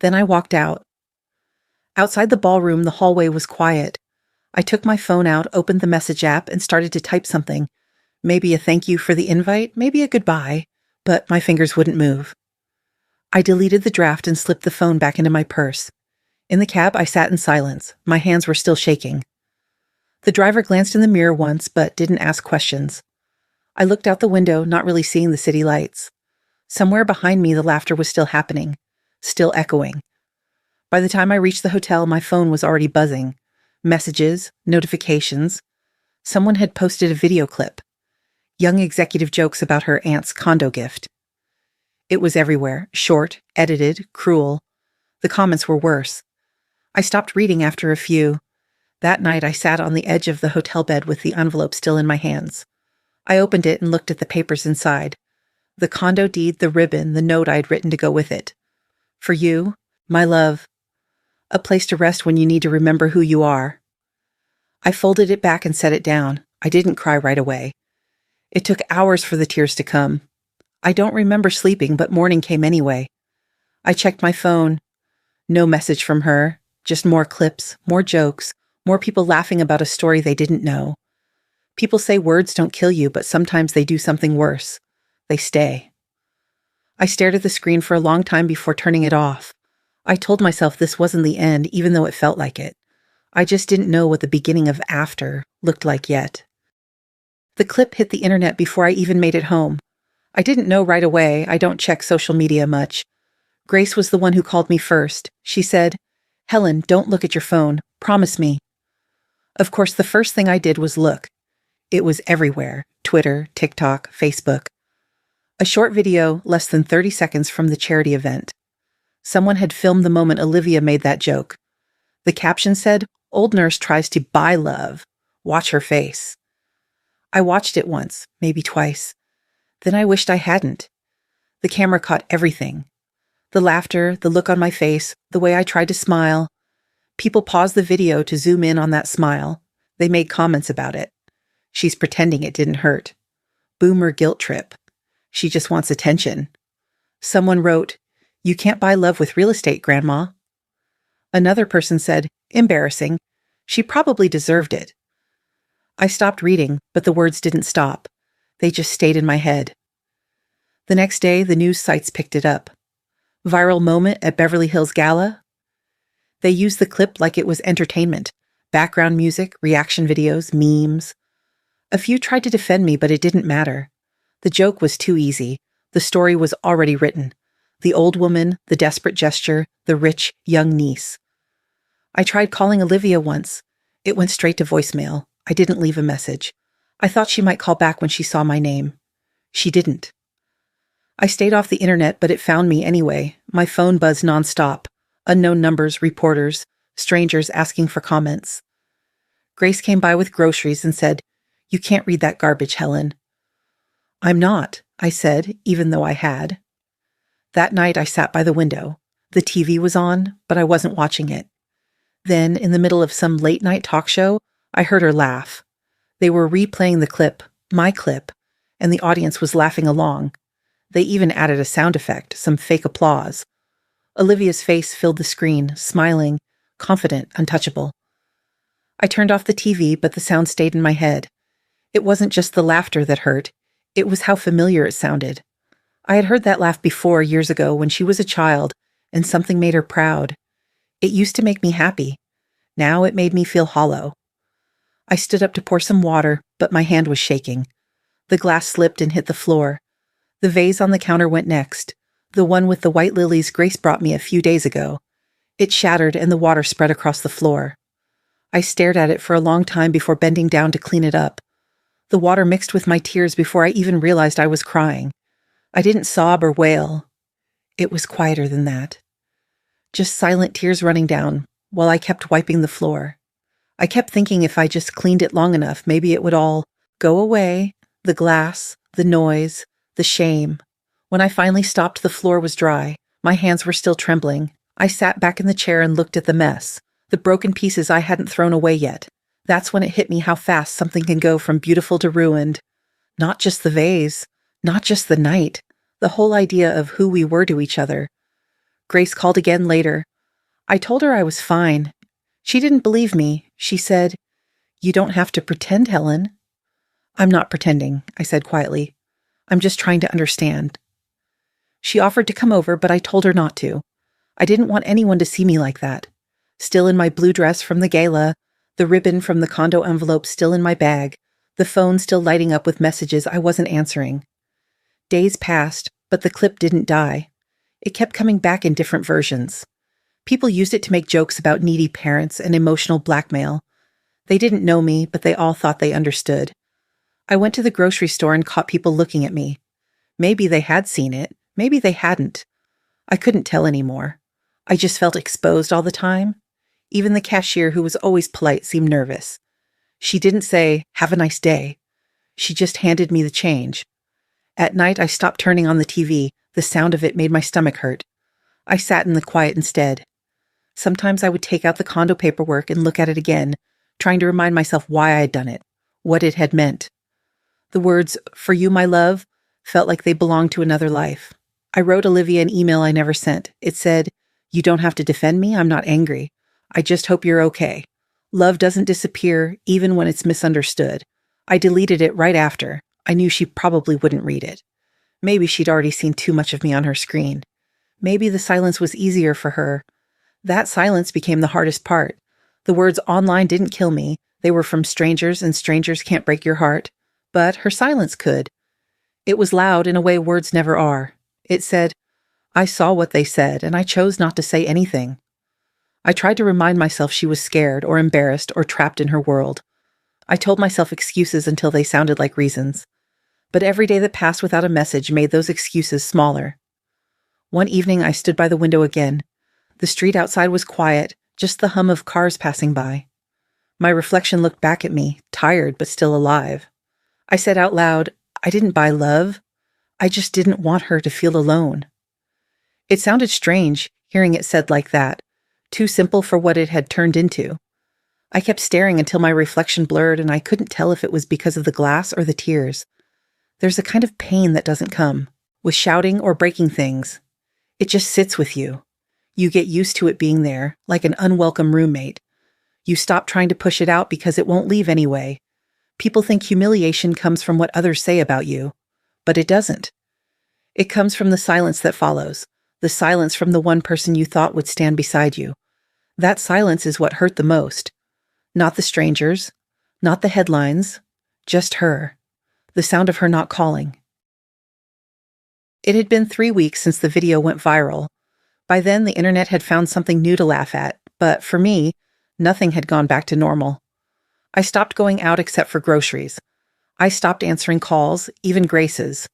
Then I walked out. Outside the ballroom, the hallway was quiet. I took my phone out, opened the message app, and started to type something. Maybe a thank you for the invite, maybe a goodbye, but my fingers wouldn't move. I deleted the draft and slipped the phone back into my purse. In the cab, I sat in silence. My hands were still shaking. The driver glanced in the mirror once, but didn't ask questions. I looked out the window, not really seeing the city lights. Somewhere behind me, the laughter was still happening, still echoing. By the time I reached the hotel, my phone was already buzzing. Messages, notifications. Someone had posted a video clip. Young executive jokes about her aunt's condo gift. It was everywhere, short, edited, cruel. The comments were worse. I stopped reading after a few. That night I sat on the edge of the hotel bed with the envelope still in my hands. I opened it and looked at the papers inside. The condo deed, the ribbon, the note I'd written to go with it. "For you, my love. A place to rest when you need to remember who you are." I folded it back and set it down. I didn't cry right away. It took hours for the tears to come. I don't remember sleeping, but morning came anyway. I checked my phone. No message from her, just more clips, more jokes, more people laughing about a story they didn't know. People say words don't kill you, but sometimes they do something worse. They stay. I stared at the screen for a long time before turning it off. I told myself this wasn't the end, even though it felt like it. I just didn't know what the beginning of after looked like yet. The clip hit the internet before I even made it home. I didn't know right away. I don't check social media much. Grace was the one who called me first. She said, "Helen, don't look at your phone. Promise me." Of course, the first thing I did was look. It was everywhere. Twitter, TikTok, Facebook. A short video, less than 30 seconds from the charity event. Someone had filmed the moment Olivia made that joke. The caption said, "Old nurse tries to buy love. Watch her face." I watched it once, maybe twice. Then I wished I hadn't. The camera caught everything. The laughter, the look on my face, the way I tried to smile. People paused the video to zoom in on that smile. They made comments about it. "She's pretending it didn't hurt. Boomer guilt trip. She just wants attention." Someone wrote, "You can't buy love with real estate, Grandma." Another person said, "Embarrassing. She probably deserved it." I stopped reading, but the words didn't stop. They just stayed in my head. The next day, the news sites picked it up. Viral moment at Beverly Hills Gala. They used the clip like it was entertainment. Background music, reaction videos, memes. A few tried to defend me, but it didn't matter. The joke was too easy. The story was already written. The old woman, the desperate gesture, the rich, young niece. I tried calling Olivia once. It went straight to voicemail. I didn't leave a message. I thought she might call back when she saw my name. She didn't. I stayed off the internet, but it found me anyway. My phone buzzed nonstop. Unknown numbers, reporters, strangers asking for comments. Grace came by with groceries and said, "You can't read that garbage, Helen." "I'm not," I said, even though I had. That night I sat by the window. The TV was on, but I wasn't watching it. Then, in the middle of some late-night talk show, I heard her laugh. They were replaying the clip, my clip, and the audience was laughing along. They even added a sound effect, some fake applause. Olivia's face filled the screen, smiling, confident, untouchable. I turned off the TV, but the sound stayed in my head. It wasn't just the laughter that hurt. It was how familiar it sounded. I had heard that laugh before, years ago, when she was a child, and something made her proud. It used to make me happy. Now it made me feel hollow. I stood up to pour some water, but my hand was shaking. The glass slipped and hit the floor. The vase on the counter went next, the one with the white lilies Grace brought me a few days ago. It shattered and the water spread across the floor. I stared at it for a long time before bending down to clean it up. The water mixed with my tears before I even realized I was crying. I didn't sob or wail. It was quieter than that. Just silent tears running down while I kept wiping the floor. I kept thinking if I just cleaned it long enough, maybe it would all go away. The glass, the noise, the shame. When I finally stopped, the floor was dry. My hands were still trembling. I sat back in the chair and looked at the mess, the broken pieces I hadn't thrown away yet. That's when it hit me how fast something can go from beautiful to ruined. Not just the vase, not just the night, the whole idea of who we were to each other. Grace called again later. I told her I was fine. She didn't believe me. She said, "You don't have to pretend, Helen." "I'm not pretending," I said quietly. "I'm just trying to understand." She offered to come over, but I told her not to. I didn't want anyone to see me like that. Still in my blue dress from the gala, the ribbon from the Condo envelope still in my bag, the phone still lighting up with messages I wasn't answering. Days passed, but the clip didn't die. It kept coming back in different versions. People used it to make jokes about needy parents and emotional blackmail. They didn't know me, but they all thought they understood. I went to the grocery store and caught people looking at me. Maybe they had seen it, maybe they hadn't. I couldn't tell anymore. I just felt exposed all the time. Even the cashier, who was always polite, seemed nervous. She didn't say, "Have a nice day." She just handed me the change. At night, I stopped turning on the TV. The sound of it made my stomach hurt. I sat in the quiet instead. Sometimes I would take out the condo paperwork and look at it again, trying to remind myself why I had done it, what it had meant. The words, "For you, my love," felt like they belonged to another life. I wrote Olivia an email I never sent. It said, "You don't have to defend me. I'm not angry. I just hope you're okay. Love doesn't disappear, even when it's misunderstood." I deleted it right after. I knew she probably wouldn't read it. Maybe she'd already seen too much of me on her screen. Maybe the silence was easier for her. That silence became the hardest part. The words online didn't kill me. They were from strangers, and strangers can't break your heart. But her silence could. It was loud in a way words never are. It said, "I saw what they said, and I chose not to say anything." I tried to remind myself she was scared or embarrassed or trapped in her world. I told myself excuses until they sounded like reasons. But every day that passed without a message made those excuses smaller. One evening I stood by the window again. The street outside was quiet, just the hum of cars passing by. My reflection looked back at me, tired but still alive. I said out loud, "I didn't buy love. I just didn't want her to feel alone." It sounded strange, hearing it said like that, too simple for what it had turned into. I kept staring until my reflection blurred and I couldn't tell if it was because of the glass or the tears. There's a kind of pain that doesn't come with shouting or breaking things. It just sits with you. You get used to it being there, like an unwelcome roommate. You stop trying to push it out because it won't leave anyway. People think humiliation comes from what others say about you, but it doesn't. It comes from the silence that follows, the silence from the one person you thought would stand beside you. That silence is what hurt the most. Not the strangers, not the headlines, just her. The sound of her not calling. It had been 3 weeks since the video went viral. By then, the internet had found something new to laugh at, but for me, nothing had gone back to normal. I stopped going out except for groceries. I stopped answering calls, even Grace's.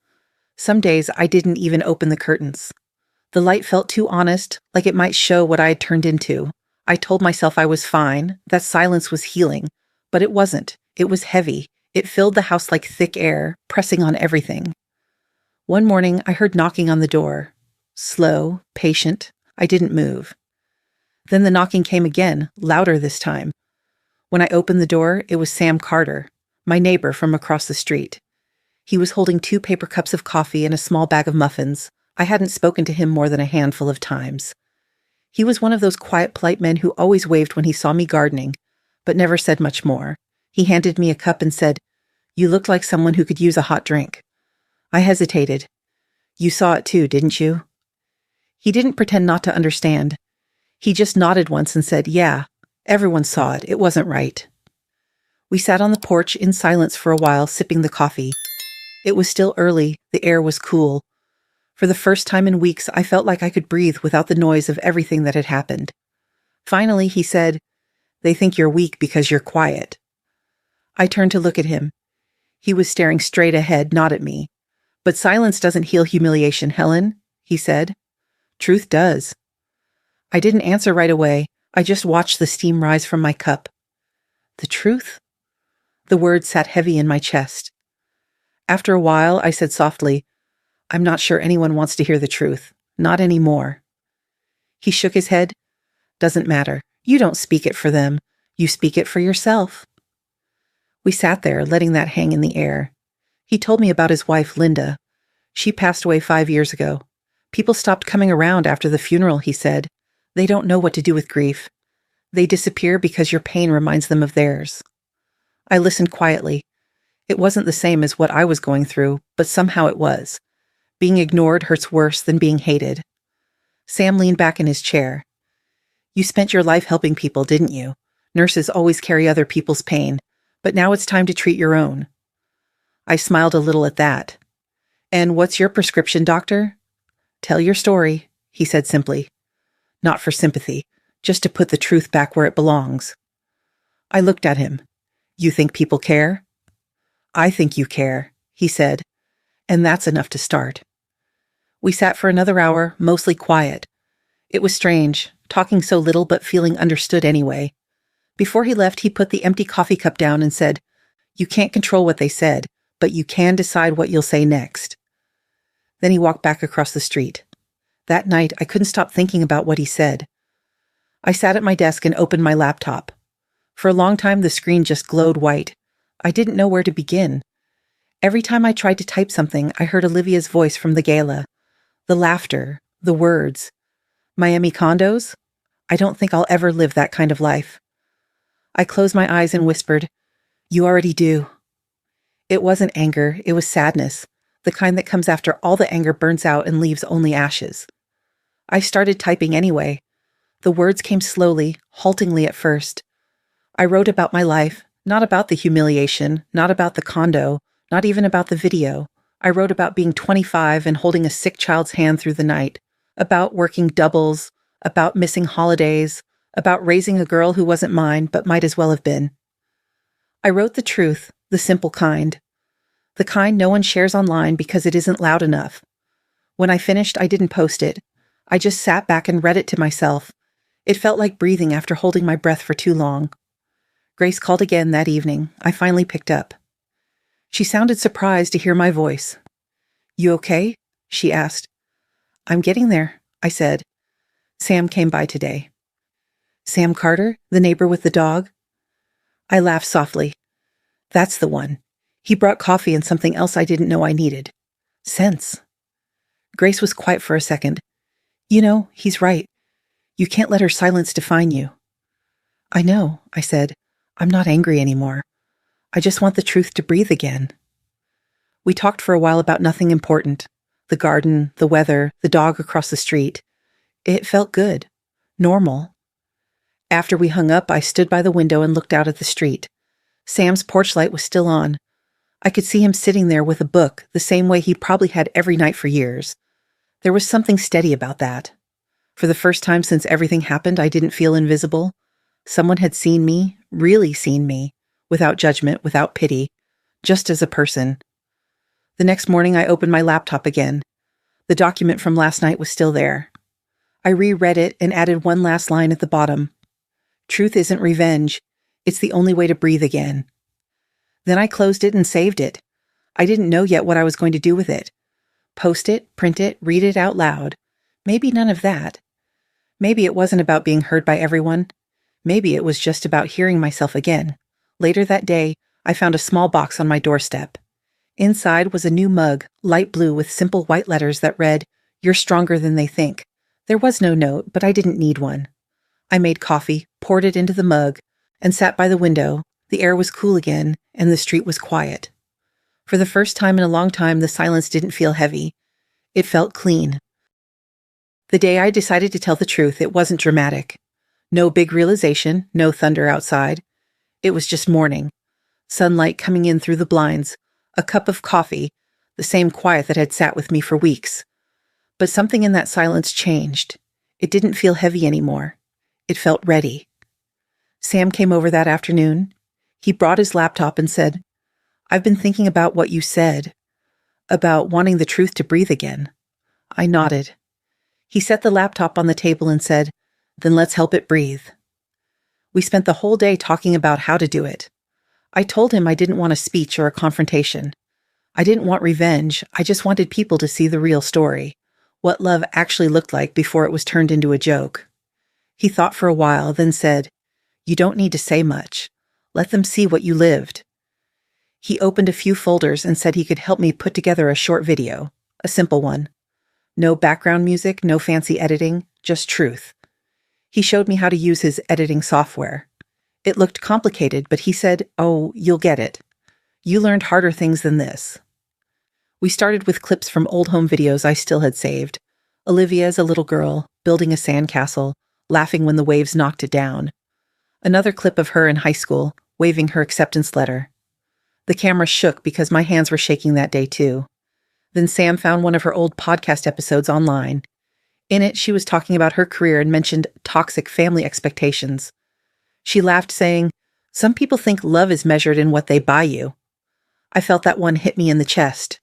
Some days, I didn't even open the curtains. The light felt too honest, like it might show what I had turned into. I told myself I was fine, that silence was healing, but it wasn't. It was heavy. It filled the house like thick air, pressing on everything. One morning, I heard knocking on the door. Slow, patient. I didn't move. Then the knocking came again, louder this time. When I opened the door, it was Sam Carter, my neighbor from across the street. He was holding 2 paper cups of coffee and a small bag of muffins. I hadn't spoken to him more than a handful of times. He was one of those quiet, polite men who always waved when he saw me gardening, but never said much more. He handed me a cup and said, "You look like someone who could use a hot drink." I hesitated. "You saw it too, didn't you?" He didn't pretend not to understand. He just nodded once and said, "Yeah, everyone saw it. It wasn't right." We sat on the porch in silence for a while, sipping the coffee. It was still early, the air was cool. For the first time in weeks, I felt like I could breathe without the noise of everything that had happened. Finally, he said, "They think you're weak because you're quiet." I turned to look at him. He was staring straight ahead, not at me. "But silence doesn't heal humiliation, Helen," he said. "Truth does." I didn't answer right away. I just watched the steam rise from my cup. The truth? The word sat heavy in my chest. After a while, I said softly, "I'm not sure anyone wants to hear the truth. Not anymore." He shook his head. "Doesn't matter. You don't speak it for them. You speak it for yourself." We sat there, letting that hang in the air. He told me about his wife, Linda. She passed away 5 years ago. People stopped coming around after the funeral, he said. They don't know what to do with grief. They disappear because your pain reminds them of theirs. I listened quietly. It wasn't the same as what I was going through, but somehow it was. Being ignored hurts worse than being hated. Sam leaned back in his chair. "You spent your life helping people, didn't you? Nurses always carry other people's pain, but now it's time to treat your own." I smiled a little at that. "And what's your prescription, doctor?" "Tell your story," he said simply. Not for sympathy, just to put the truth back where it belongs. I looked at him. "You think people care?" "I think you care," he said, "and that's enough to start." We sat for another hour, mostly quiet. It was strange, talking so little but feeling understood anyway. Before he left, he put the empty coffee cup down and said, "You can't control what they said, but you can decide what you'll say next." Then he walked back across the street. That night, I couldn't stop thinking about what he said. I sat at my desk and opened my laptop. For a long time, the screen just glowed white. I didn't know where to begin. Every time I tried to type something, I heard Olivia's voice from the gala. The laughter, the words. Miami condos? I don't think I'll ever live that kind of life. I closed my eyes and whispered, "You already do." It wasn't anger, it was sadness, the kind that comes after all the anger burns out and leaves only ashes. I started typing anyway. The words came slowly, haltingly at first. I wrote about my life, not about the humiliation, not about the condo, not even about the video. I wrote about being 25 and holding a sick child's hand through the night, about working doubles, about missing holidays, about raising a girl who wasn't mine but might as well have been. I wrote the truth, the simple kind. The kind no one shares online because it isn't loud enough. When I finished, I didn't post it. I just sat back and read it to myself. It felt like breathing after holding my breath for too long. Grace called again that evening. I finally picked up. She sounded surprised to hear my voice. "You okay?" she asked. "I'm getting there," I said. "Sam came by today." "Sam Carter, the neighbor with the dog?" I laughed softly. "That's the one. He brought coffee and something else I didn't know I needed. Sense." Grace was quiet for a second. "You know, he's right. You can't let her silence define you." "I know," I said. "I'm not angry anymore. I just want the truth to breathe again." We talked for a while about nothing important. The garden, the weather, the dog across the street. It felt good. Normal. After we hung up, I stood by the window and looked out at the street. Sam's porch light was still on. I could see him sitting there with a book, the same way he probably had every night for years. There was something steady about that. For the first time since everything happened, I didn't feel invisible. Someone had seen me, really seen me, without judgment, without pity, just as a person. The next morning, I opened my laptop again. The document from last night was still there. I reread it and added one last line at the bottom. "Truth isn't revenge. It's the only way to breathe again." Then I closed it and saved it. I didn't know yet what I was going to do with it. Post it, print it, read it out loud. Maybe none of that. Maybe it wasn't about being heard by everyone. Maybe it was just about hearing myself again. Later that day, I found a small box on my doorstep. Inside was a new mug, light blue with simple white letters that read, "You're stronger than they think." There was no note, but I didn't need one. I made coffee, poured it into the mug, and sat by the window. The air was cool again, and the street was quiet. For the first time in a long time, the silence didn't feel heavy. It felt clean. The day I decided to tell the truth, it wasn't dramatic. No big realization, no thunder outside. It was just morning. Sunlight coming in through the blinds, a cup of coffee, the same quiet that had sat with me for weeks. But something in that silence changed. It didn't feel heavy anymore. It felt ready. Sam came over that afternoon. He brought his laptop and said, "I've been thinking about what you said, about wanting the truth to breathe again." I nodded. He set the laptop on the table and said, "Then let's help it breathe." We spent the whole day talking about how to do it. I told him I didn't want a speech or a confrontation. I didn't want revenge. I just wanted people to see the real story, what love actually looked like before it was turned into a joke. He thought for a while, then said, "You don't need to say much. Let them see what you lived." He opened a few folders and said he could help me put together a short video, a simple one. No background music, no fancy editing, just truth. He showed me how to use his editing software. It looked complicated, but he said, "Oh, you'll get it. You learned harder things than this." We started with clips from old home videos I still had saved. Olivia as a little girl, building a sandcastle, laughing when the waves knocked it down. Another clip of her in high school, waving her acceptance letter. The camera shook because my hands were shaking that day too. Then Sam found one of her old podcast episodes online. In it, she was talking about her career and mentioned toxic family expectations. She laughed, saying, "Some people think love is measured in what they buy you." I felt that one hit me in the chest.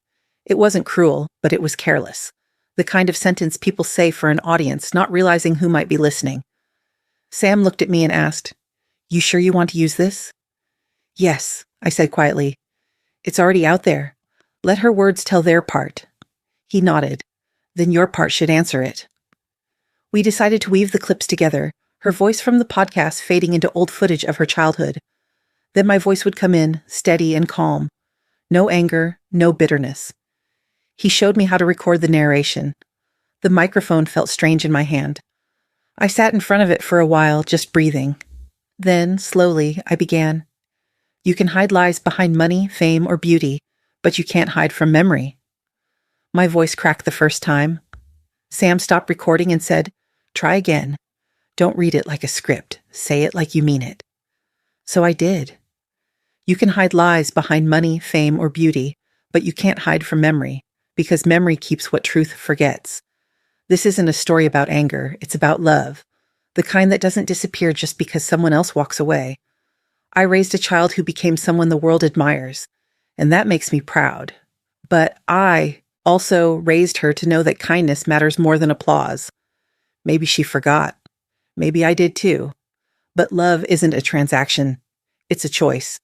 It wasn't cruel, but it was careless. The kind of sentence people say for an audience, not realizing who might be listening. Sam looked at me and asked, "You sure you want to use this?" "Yes," I said quietly. "It's already out there. Let her words tell their part." He nodded. "Then your part should answer it." We decided to weave the clips together, her voice from the podcast fading into old footage of her childhood. Then my voice would come in, steady and calm. No anger, no bitterness. He showed me how to record the narration. The microphone felt strange in my hand. I sat in front of it for a while, just breathing. Then, slowly, I began. "You can hide lies behind money, fame, or beauty, but you can't hide from memory." My voice cracked the first time. Sam stopped recording and said, "Try again. Don't read it like a script. Say it like you mean it." So I did. You can hide lies behind money, fame, or beauty, but you can't hide from memory, because memory keeps what truth forgets. This isn't a story about anger, it's about love, the kind that doesn't disappear just because someone else walks away. I raised a child who became someone the world admires, and that makes me proud. But I also raised her to know that kindness matters more than applause. Maybe she forgot. Maybe I did too. But love isn't a transaction. It's a choice.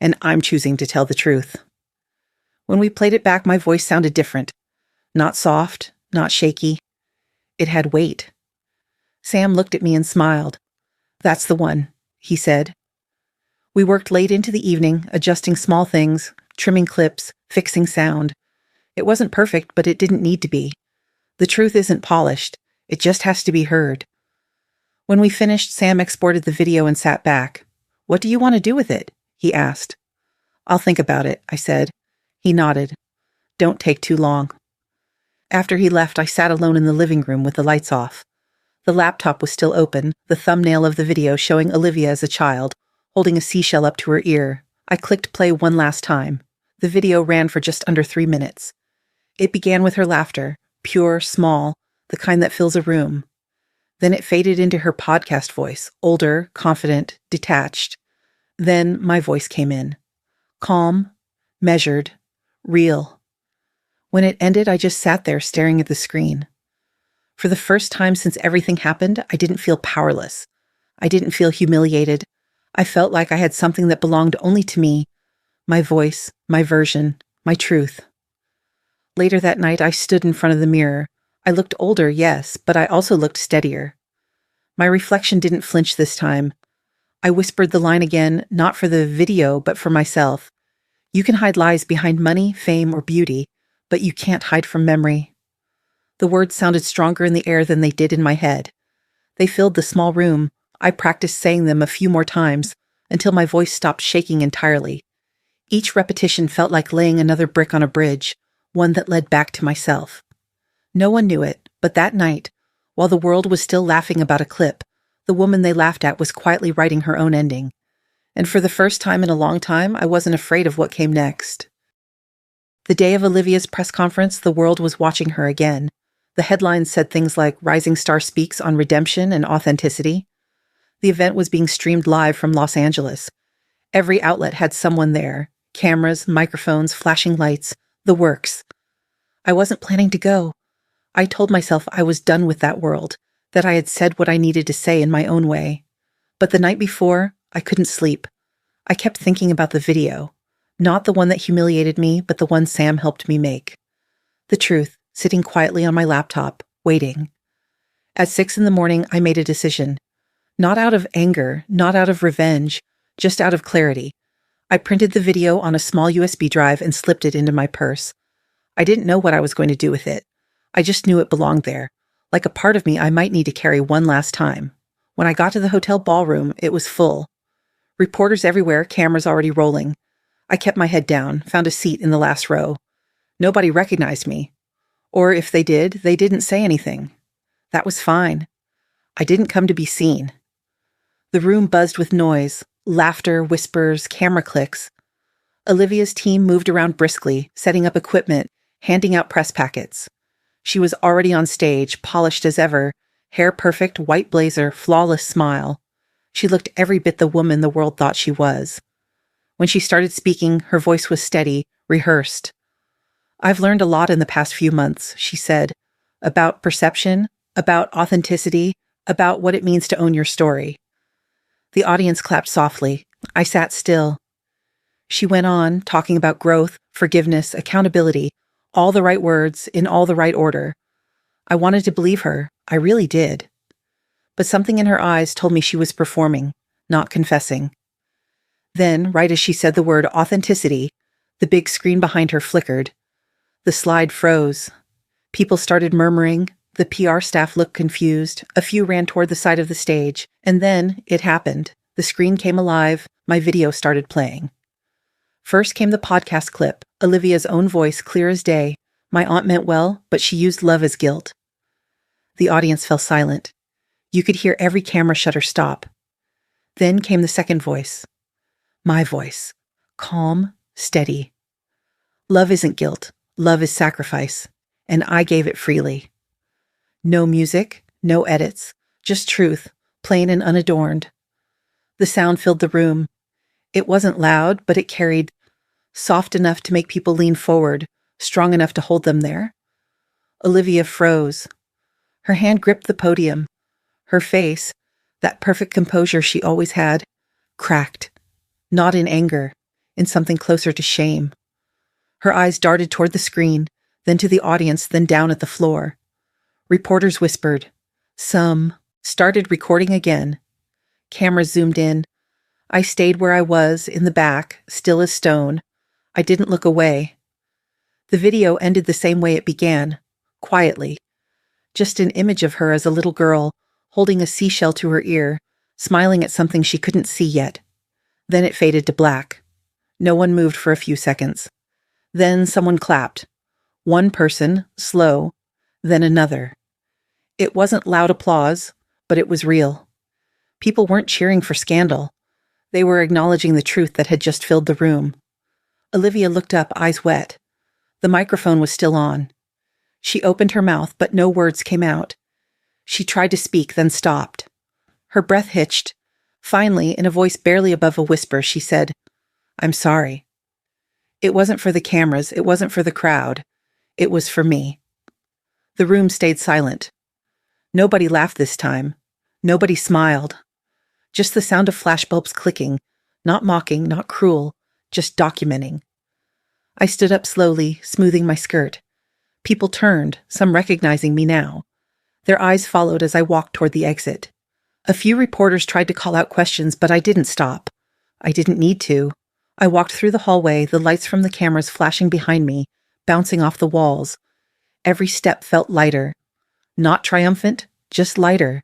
And I'm choosing to tell the truth. When we played it back, my voice sounded different. Not soft, not shaky. It had weight. Sam looked at me and smiled. "That's the one," he said. We worked late into the evening, adjusting small things, trimming clips, fixing sound. It wasn't perfect, but it didn't need to be. The truth isn't polished. It just has to be heard. When we finished, Sam exported the video and sat back. "What do you want to do with it?" he asked. "I'll think about it," I said. He nodded. "Don't take too long." After he left, I sat alone in the living room with the lights off. The laptop was still open, the thumbnail of the video showing Olivia as a child, holding a seashell up to her ear. I clicked play one last time. The video ran for just under 3 minutes. It began with her laughter, pure, small, the kind that fills a room. Then it faded into her podcast voice, older, confident, detached. Then my voice came in. Calm, measured, real. When it ended, I just sat there staring at the screen. For the first time since everything happened, I didn't feel powerless. I didn't feel humiliated. I felt like I had something that belonged only to me. My voice, my version, my truth. Later that night, I stood in front of the mirror. I looked older, yes, but I also looked steadier. My reflection didn't flinch this time. I whispered the line again, not for the video, but for myself. You can hide lies behind money, fame, or beauty, but you can't hide from memory. The words sounded stronger in the air than they did in my head. They filled the small room. I practiced saying them a few more times until my voice stopped shaking entirely. Each repetition felt like laying another brick on a bridge, one that led back to myself. No one knew it, but that night, While the world was still laughing about a clip, the woman they laughed at was quietly writing her own ending. And for the first time in a long time, I wasn't afraid of what came next. The day of Olivia's press conference, the world was watching her again. The headlines said things like "Rising Star Speaks on Redemption and Authenticity." The event was being streamed live from Los Angeles. Every outlet had someone there. Cameras, microphones, flashing lights, the works. I wasn't planning to go. I told myself I was done with that world, that I had said what I needed to say in my own way. But the night before, I couldn't sleep. I kept thinking about the video. Not the one that humiliated me, but the one Sam helped me make. The truth, sitting quietly on my laptop, waiting. At 6 a.m, I made a decision. Not out of anger, not out of revenge, just out of clarity. I printed the video on a small USB drive and slipped it into my purse. I didn't know what I was going to do with it. I just knew it belonged there. Like a part of me I might need to carry one last time. When I got to the hotel ballroom, it was full. Reporters everywhere, cameras already rolling. I kept my head down, found a seat in the last row. Nobody recognized me. Or if they did, they didn't say anything. That was fine. I didn't come to be seen. The room buzzed with noise, laughter, whispers, camera clicks. Olivia's team moved around briskly, setting up equipment, handing out press packets. She was already on stage, polished as ever, hair perfect, white blazer, flawless smile. She looked every bit the woman the world thought she was. When she started speaking, her voice was steady, rehearsed. "I've learned a lot in the past few months," she said, "about perception, about authenticity, about what it means to own your story." The audience clapped softly. I sat still. She went on, talking about growth, forgiveness, accountability, all the right words, in all the right order. I wanted to believe her. I really did. But something in her eyes told me she was performing, not confessing. Then, right as she said the word authenticity, the big screen behind her flickered. The slide froze. People started murmuring. The PR staff looked confused. A few ran toward the side of the stage. And then, it happened. The screen came alive. My video started playing. First came the podcast clip, Olivia's own voice clear as day. My aunt meant well, but she used love as guilt. The audience fell silent. You could hear every camera shutter stop. Then came the second voice. My voice. Calm, steady. Love isn't guilt. Love is sacrifice. And I gave it freely. No music, no edits, just truth, plain and unadorned. The sound filled the room. It wasn't loud, but it carried, soft enough to make people lean forward, strong enough to hold them there. Olivia froze. Her hand gripped the podium. Her face, that perfect composure she always had, cracked. Not in anger, in something closer to shame. Her eyes darted toward the screen, then to the audience, then down at the floor. Reporters whispered. Some started recording again. Cameras zoomed in. I stayed where I was, in the back, still as stone. I didn't look away. The video ended the same way it began, quietly. Just an image of her as a little girl, holding a seashell to her ear, smiling at something she couldn't see yet. Then it faded to black. No one moved for a few seconds. Then someone clapped. One person, slow, then another. It wasn't loud applause, but it was real. People weren't cheering for scandal. They were acknowledging the truth that had just filled the room. Olivia looked up, eyes wet. The microphone was still on. She opened her mouth, but no words came out. She tried to speak, then stopped. Her breath hitched. Finally, in a voice barely above a whisper, she said, "I'm sorry." It wasn't for the cameras, it wasn't for the crowd. It was for me. The room stayed silent. Nobody laughed this time. Nobody smiled. Just the sound of flashbulbs clicking, not mocking, not cruel, just documenting. I stood up slowly, smoothing my skirt. People turned, some recognizing me now. Their eyes followed as I walked toward the exit. A few reporters tried to call out questions, but I didn't stop. I didn't need to. I walked through the hallway, the lights from the cameras flashing behind me, bouncing off the walls. Every step felt lighter. Not triumphant, just lighter.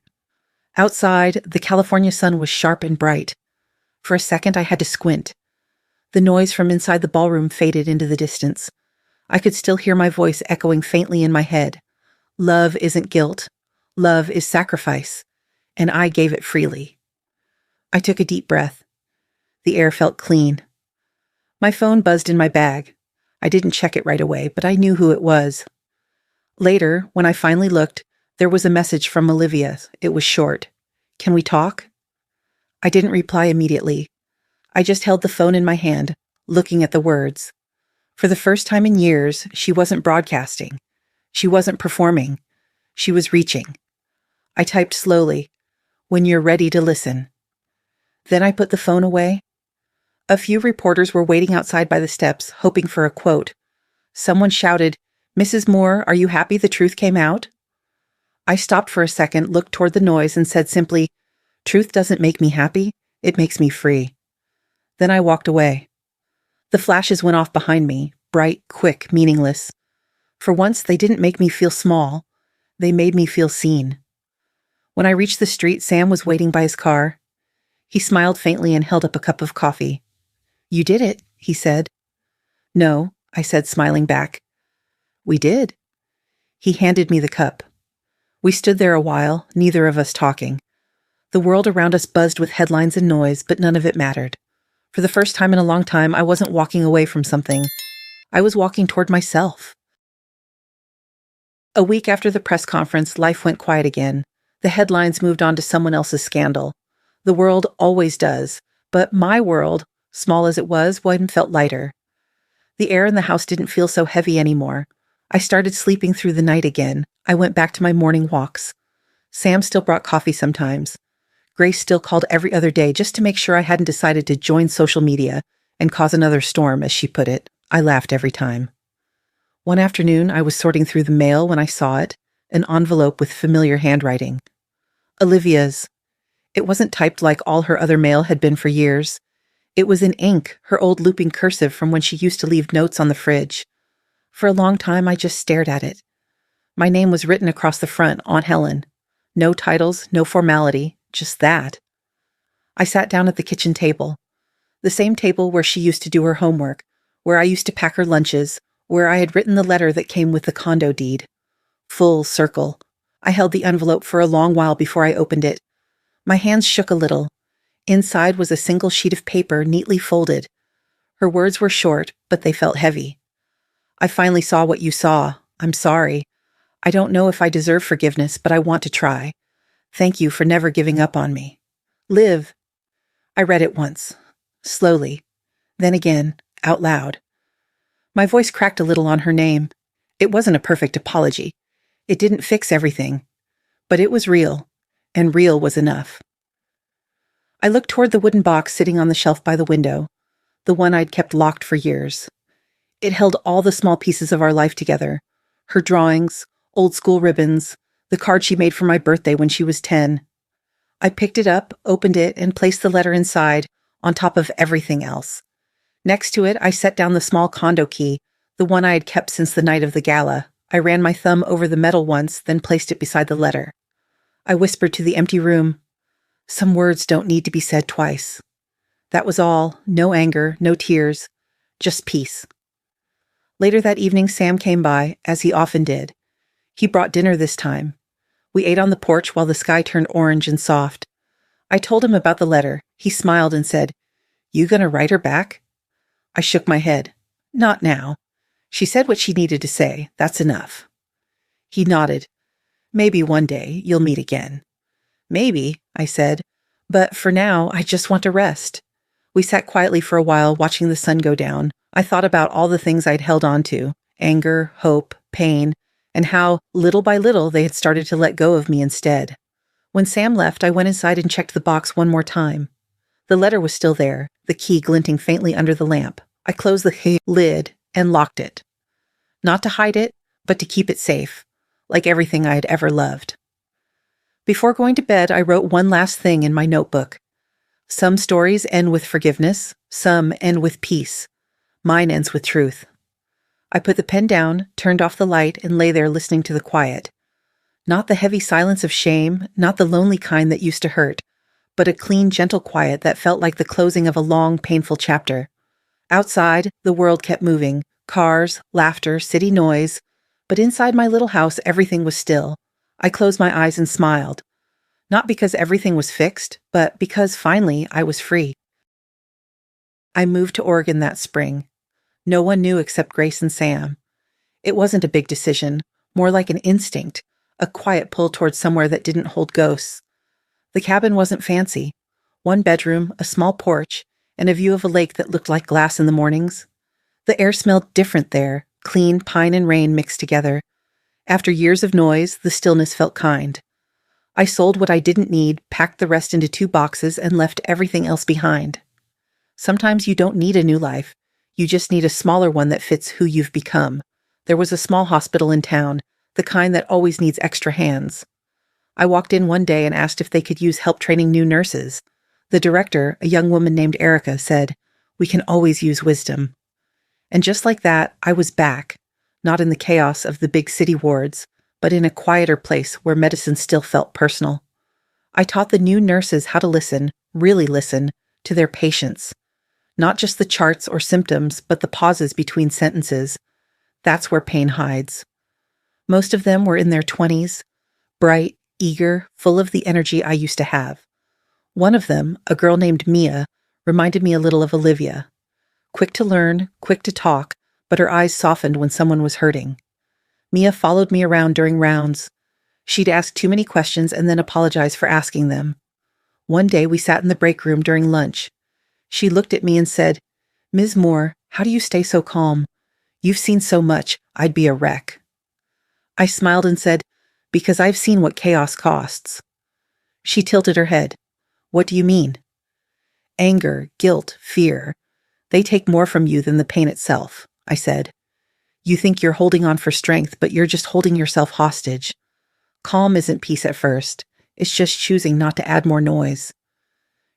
Outside, the California sun was sharp and bright. For a second, I had to squint. The noise from inside the ballroom faded into the distance. I could still hear my voice echoing faintly in my head. Love isn't guilt. Love is sacrifice, and I gave it freely. I took a deep breath. The air felt clean. My phone buzzed in my bag. I didn't check it right away, but I knew who it was. Later, when I finally looked, there was a message from Olivia. It was short. "Can we talk?" I didn't reply immediately. I just held the phone in my hand, looking at the words. For the first time in years, she wasn't broadcasting. She wasn't performing. She was reaching. I typed slowly, "When you're ready to listen." Then I put the phone away. A few reporters were waiting outside by the steps, hoping for a quote. Someone shouted, "Mrs. Moore, are you happy the truth came out?" I stopped for a second, looked toward the noise, and said simply, "Truth doesn't make me happy, it makes me free." Then I walked away. The flashes went off behind me, bright, quick, meaningless. For once, they didn't make me feel small. They made me feel seen. When I reached the street, Sam was waiting by his car. He smiled faintly and held up a cup of coffee. "You did it," he said. "No," I said, smiling back. "We did." He handed me the cup. We stood there a while, neither of us talking. The world around us buzzed with headlines and noise, but none of it mattered. For the first time in a long time, I wasn't walking away from something. I was walking toward myself. A week after the press conference, life went quiet again. The headlines moved on to someone else's scandal. The world always does, but my world, small as it was, felt lighter. The air in the house didn't feel so heavy anymore. I started sleeping through the night again. I went back to my morning walks. Sam still brought coffee sometimes. Grace still called every other day just to make sure I hadn't decided to join social media and cause another storm, as she put it. I laughed every time. One afternoon, I was sorting through the mail when I saw it, an envelope with familiar handwriting. Olivia's. It wasn't typed like all her other mail had been for years. It was in ink, her old looping cursive from when she used to leave notes on the fridge. For a long time, I just stared at it. My name was written across the front, Aunt Helen. No titles, no formality, just that. I sat down at the kitchen table. The same table where she used to do her homework, where I used to pack her lunches, where I had written the letter that came with the condo deed. Full circle. I held the envelope for a long while before I opened it. My hands shook a little. Inside was a single sheet of paper neatly folded. Her words were short, but they felt heavy. "I finally saw what you saw. I'm sorry. I don't know if I deserve forgiveness, but I want to try. Thank you for never giving up on me. Live." I read it once, slowly, then again, out loud. My voice cracked a little on her name. It wasn't a perfect apology. It didn't fix everything. But it was real, and real was enough. I looked toward the wooden box sitting on the shelf by the window, the one I'd kept locked for years. It held all the small pieces of our life together. Her drawings, old school ribbons, the card she made for my birthday when she was 10. I picked it up, opened it, and placed the letter inside, on top of everything else. Next to it, I set down the small condo key, the one I had kept since the night of the gala. I ran my thumb over the metal once, then placed it beside the letter. I whispered to the empty room, "Some words don't need to be said twice." That was all. No anger, no tears, just peace. Later that evening, Sam came by, as he often did. He brought dinner this time. We ate on the porch while the sky turned orange and soft. I told him about the letter. He smiled and said, "You gonna write her back?" I shook my head. "Not now. She said what she needed to say. That's enough." He nodded. "Maybe one day you'll meet again." "Maybe," I said. "But for now, I just want to rest." We sat quietly for a while, watching the sun go down. I thought about all the things I'd held on to, anger, hope, pain, and how, little by little, they had started to let go of me instead. When Sam left, I went inside and checked the box one more time. The letter was still there, the key glinting faintly under the lamp. I closed the lid and locked it. Not to hide it, but to keep it safe, like everything I had ever loved. Before going to bed, I wrote one last thing in my notebook. Some stories end with forgiveness, some end with peace. Mine ends with truth. I put the pen down, turned off the light, and lay there listening to the quiet. Not the heavy silence of shame, not the lonely kind that used to hurt, but a clean, gentle quiet that felt like the closing of a long, painful chapter. Outside, the world kept moving. Cars, laughter, city noise. But inside my little house, everything was still. I closed my eyes and smiled, not because everything was fixed, but because finally I was free. I moved to Oregon that spring. No one knew except Grace and Sam. It wasn't a big decision, more like an instinct, a quiet pull towards somewhere that didn't hold ghosts. The cabin wasn't fancy. One bedroom, a small porch, and a view of a lake that looked like glass in the mornings. The air smelled different there, clean pine and rain mixed together. After years of noise, the stillness felt kind. I sold what I didn't need, packed the rest into 2 boxes, and left everything else behind. Sometimes you don't need a new life. You just need a smaller one that fits who you've become. There was a small hospital in town, the kind that always needs extra hands. I walked in one day and asked if they could use help training new nurses. The director, a young woman named Erica, said, "We can always use wisdom." And just like that, I was back, not in the chaos of the big city wards, but in a quieter place where medicine still felt personal. I taught the new nurses how to listen, really listen, to their patients. Not just the charts or symptoms, but the pauses between sentences. That's where pain hides. Most of them were in their 20s, bright, eager, full of the energy I used to have. One of them, a girl named Mia, reminded me a little of Olivia. Quick to learn, quick to talk, but her eyes softened when someone was hurting. Mia followed me around during rounds. She'd ask too many questions and then apologize for asking them. One day we sat in the break room during lunch. She looked at me and said, "Ms. Moore, how do you stay so calm? You've seen so much, I'd be a wreck." I smiled and said, "Because I've seen what chaos costs." She tilted her head. "What do you mean?" "Anger, guilt, fear. They take more from you than the pain itself," I said. "You think you're holding on for strength, but you're just holding yourself hostage. Calm isn't peace at first. It's just choosing not to add more noise."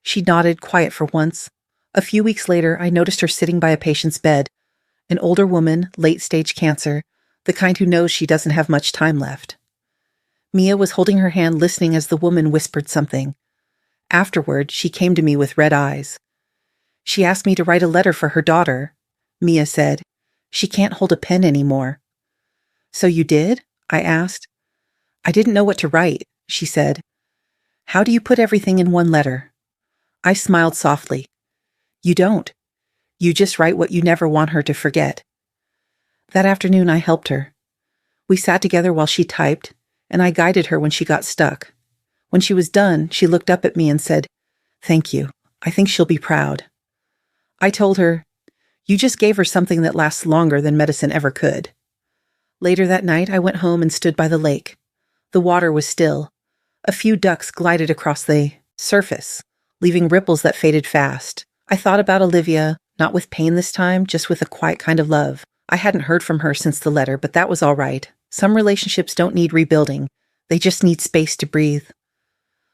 She nodded, quiet for once. A few weeks later, I noticed her sitting by a patient's bed. An older woman, late-stage cancer, the kind who knows she doesn't have much time left. Mia was holding her hand, listening as the woman whispered something. Afterward, she came to me with red eyes. She asked me to write a letter for her daughter. Mia said, "She can't hold a pen anymore." "So you did?" I asked. "I didn't know what to write," she said. "How do you put everything in one letter?" I smiled softly. "You don't. You just write what you never want her to forget." That afternoon, I helped her. We sat together while she typed, and I guided her when she got stuck. When she was done, she looked up at me and said, "Thank you. I think she'll be proud." I told her, "You just gave her something that lasts longer than medicine ever could." Later that night, I went home and stood by the lake. The water was still. A few ducks glided across the surface, leaving ripples that faded fast. I thought about Olivia, not with pain this time, just with a quiet kind of love. I hadn't heard from her since the letter, but that was all right. Some relationships don't need rebuilding. They just need space to breathe.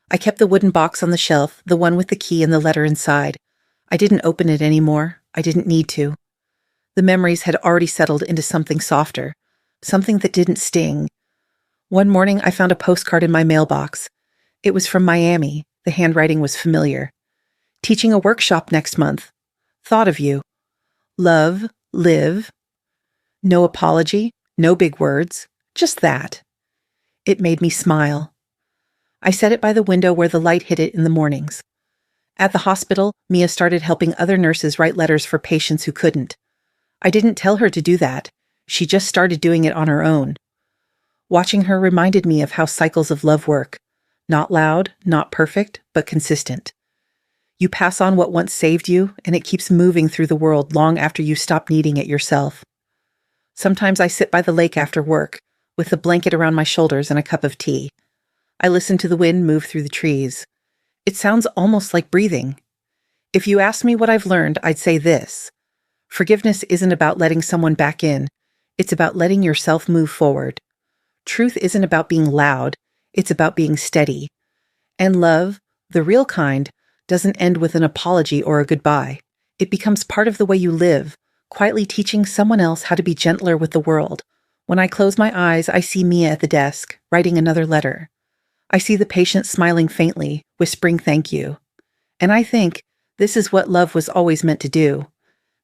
I kept the wooden box on the shelf, the one with the key and the letter inside. I didn't open it anymore. I didn't need to. The memories had already settled into something softer, something that didn't sting. One morning, I found a postcard in my mailbox. It was from Miami. The handwriting was familiar. "Teaching a workshop next month. Thought of you. Love, live." No apology, no big words, just that. It made me smile. I set it by the window where the light hit it in the mornings. At the hospital, Mia started helping other nurses write letters for patients who couldn't. I didn't tell her to do that. She just started doing it on her own. Watching her reminded me of how cycles of love work. Not loud, not perfect, but consistent. You pass on what once saved you, and it keeps moving through the world long after you stop needing it yourself. Sometimes I sit by the lake after work, with a blanket around my shoulders and a cup of tea. I listen to the wind move through the trees. It sounds almost like breathing. If you asked me what I've learned, I'd say this. Forgiveness isn't about letting someone back in. It's about letting yourself move forward. Truth isn't about being loud. It's about being steady. And love, the real kind, doesn't end with an apology or a goodbye. It becomes part of the way you live, quietly teaching someone else how to be gentler with the world. When I close my eyes, I see Mia at the desk, writing another letter. I see the patient smiling faintly, whispering thank you. And I think, this is what love was always meant to do.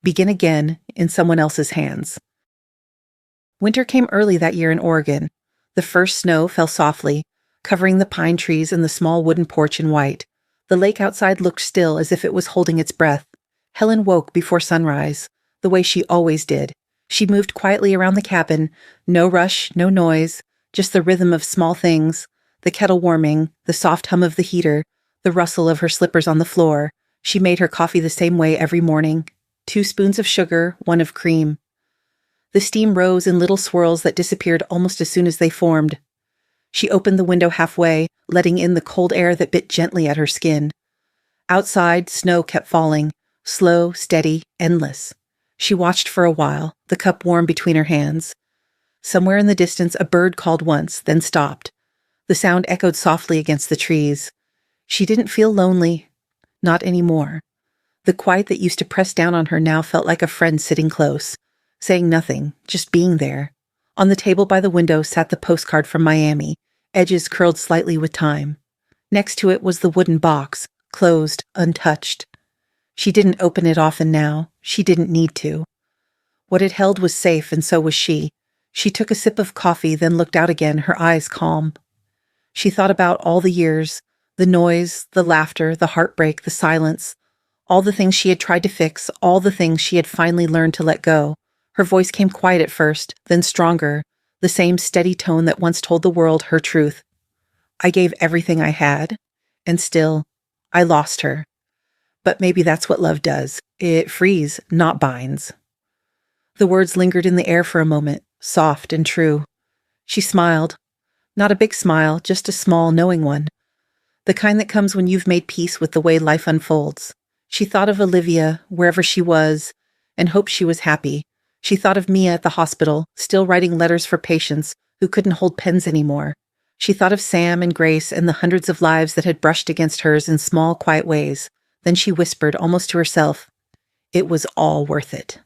Begin again in someone else's hands. Winter came early that year in Oregon. The first snow fell softly, covering the pine trees and the small wooden porch in white. The lake outside looked still as if it was holding its breath. Helen woke before sunrise, the way she always did. She moved quietly around the cabin, no rush, no noise, just the rhythm of small things, the kettle warming, the soft hum of the heater, the rustle of her slippers on the floor. She made her coffee the same way every morning. 2 spoons of sugar, 1 of cream. The steam rose in little swirls that disappeared almost as soon as they formed. She opened the window halfway, letting in the cold air that bit gently at her skin. Outside, snow kept falling, slow, steady, endless. She watched for a while, the cup warm between her hands. Somewhere in the distance, a bird called once, then stopped. The sound echoed softly against the trees. She didn't feel lonely. Not anymore. The quiet that used to press down on her now felt like a friend sitting close, saying nothing, just being there. On the table by the window sat the postcard from Miami, edges curled slightly with time. Next to it was the wooden box, closed, untouched. She didn't open it often now. She didn't need to. What it held was safe, and so was she. She took a sip of coffee, then looked out again, her eyes calm. She thought about all the years, the noise, the laughter, the heartbreak, the silence, all the things she had tried to fix, all the things she had finally learned to let go. Her voice came quiet at first, then stronger, the same steady tone that once told the world her truth. I gave everything I had, and still, I lost her. But maybe that's what love does. It frees, not binds. The words lingered in the air for a moment, soft and true. She smiled. Not a big smile, just a small, knowing one. The kind that comes when you've made peace with the way life unfolds. She thought of Olivia, wherever she was, and hoped she was happy. She thought of Mia at the hospital, still writing letters for patients who couldn't hold pens anymore. She thought of Sam and Grace and the hundreds of lives that had brushed against hers in small, quiet ways. Then she whispered, almost to herself, it was all worth it.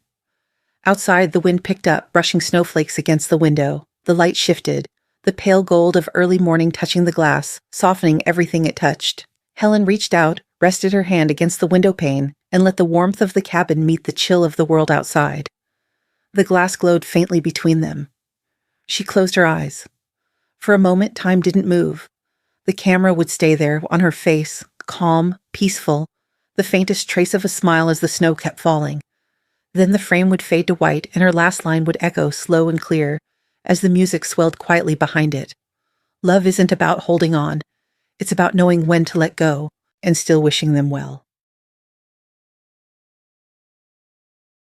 Outside, the wind picked up, brushing snowflakes against the window. The light shifted, the pale gold of early morning touching the glass, softening everything it touched. Helen reached out, rested her hand against the window pane, and let the warmth of the cabin meet the chill of the world outside. The glass glowed faintly between them. She closed her eyes. For a moment, time didn't move. The camera would stay there, on her face, calm, peaceful, the faintest trace of a smile as the snow kept falling. Then the frame would fade to white, and her last line would echo slow and clear, as the music swelled quietly behind it. Love isn't about holding on. It's about knowing when to let go, and still wishing them well.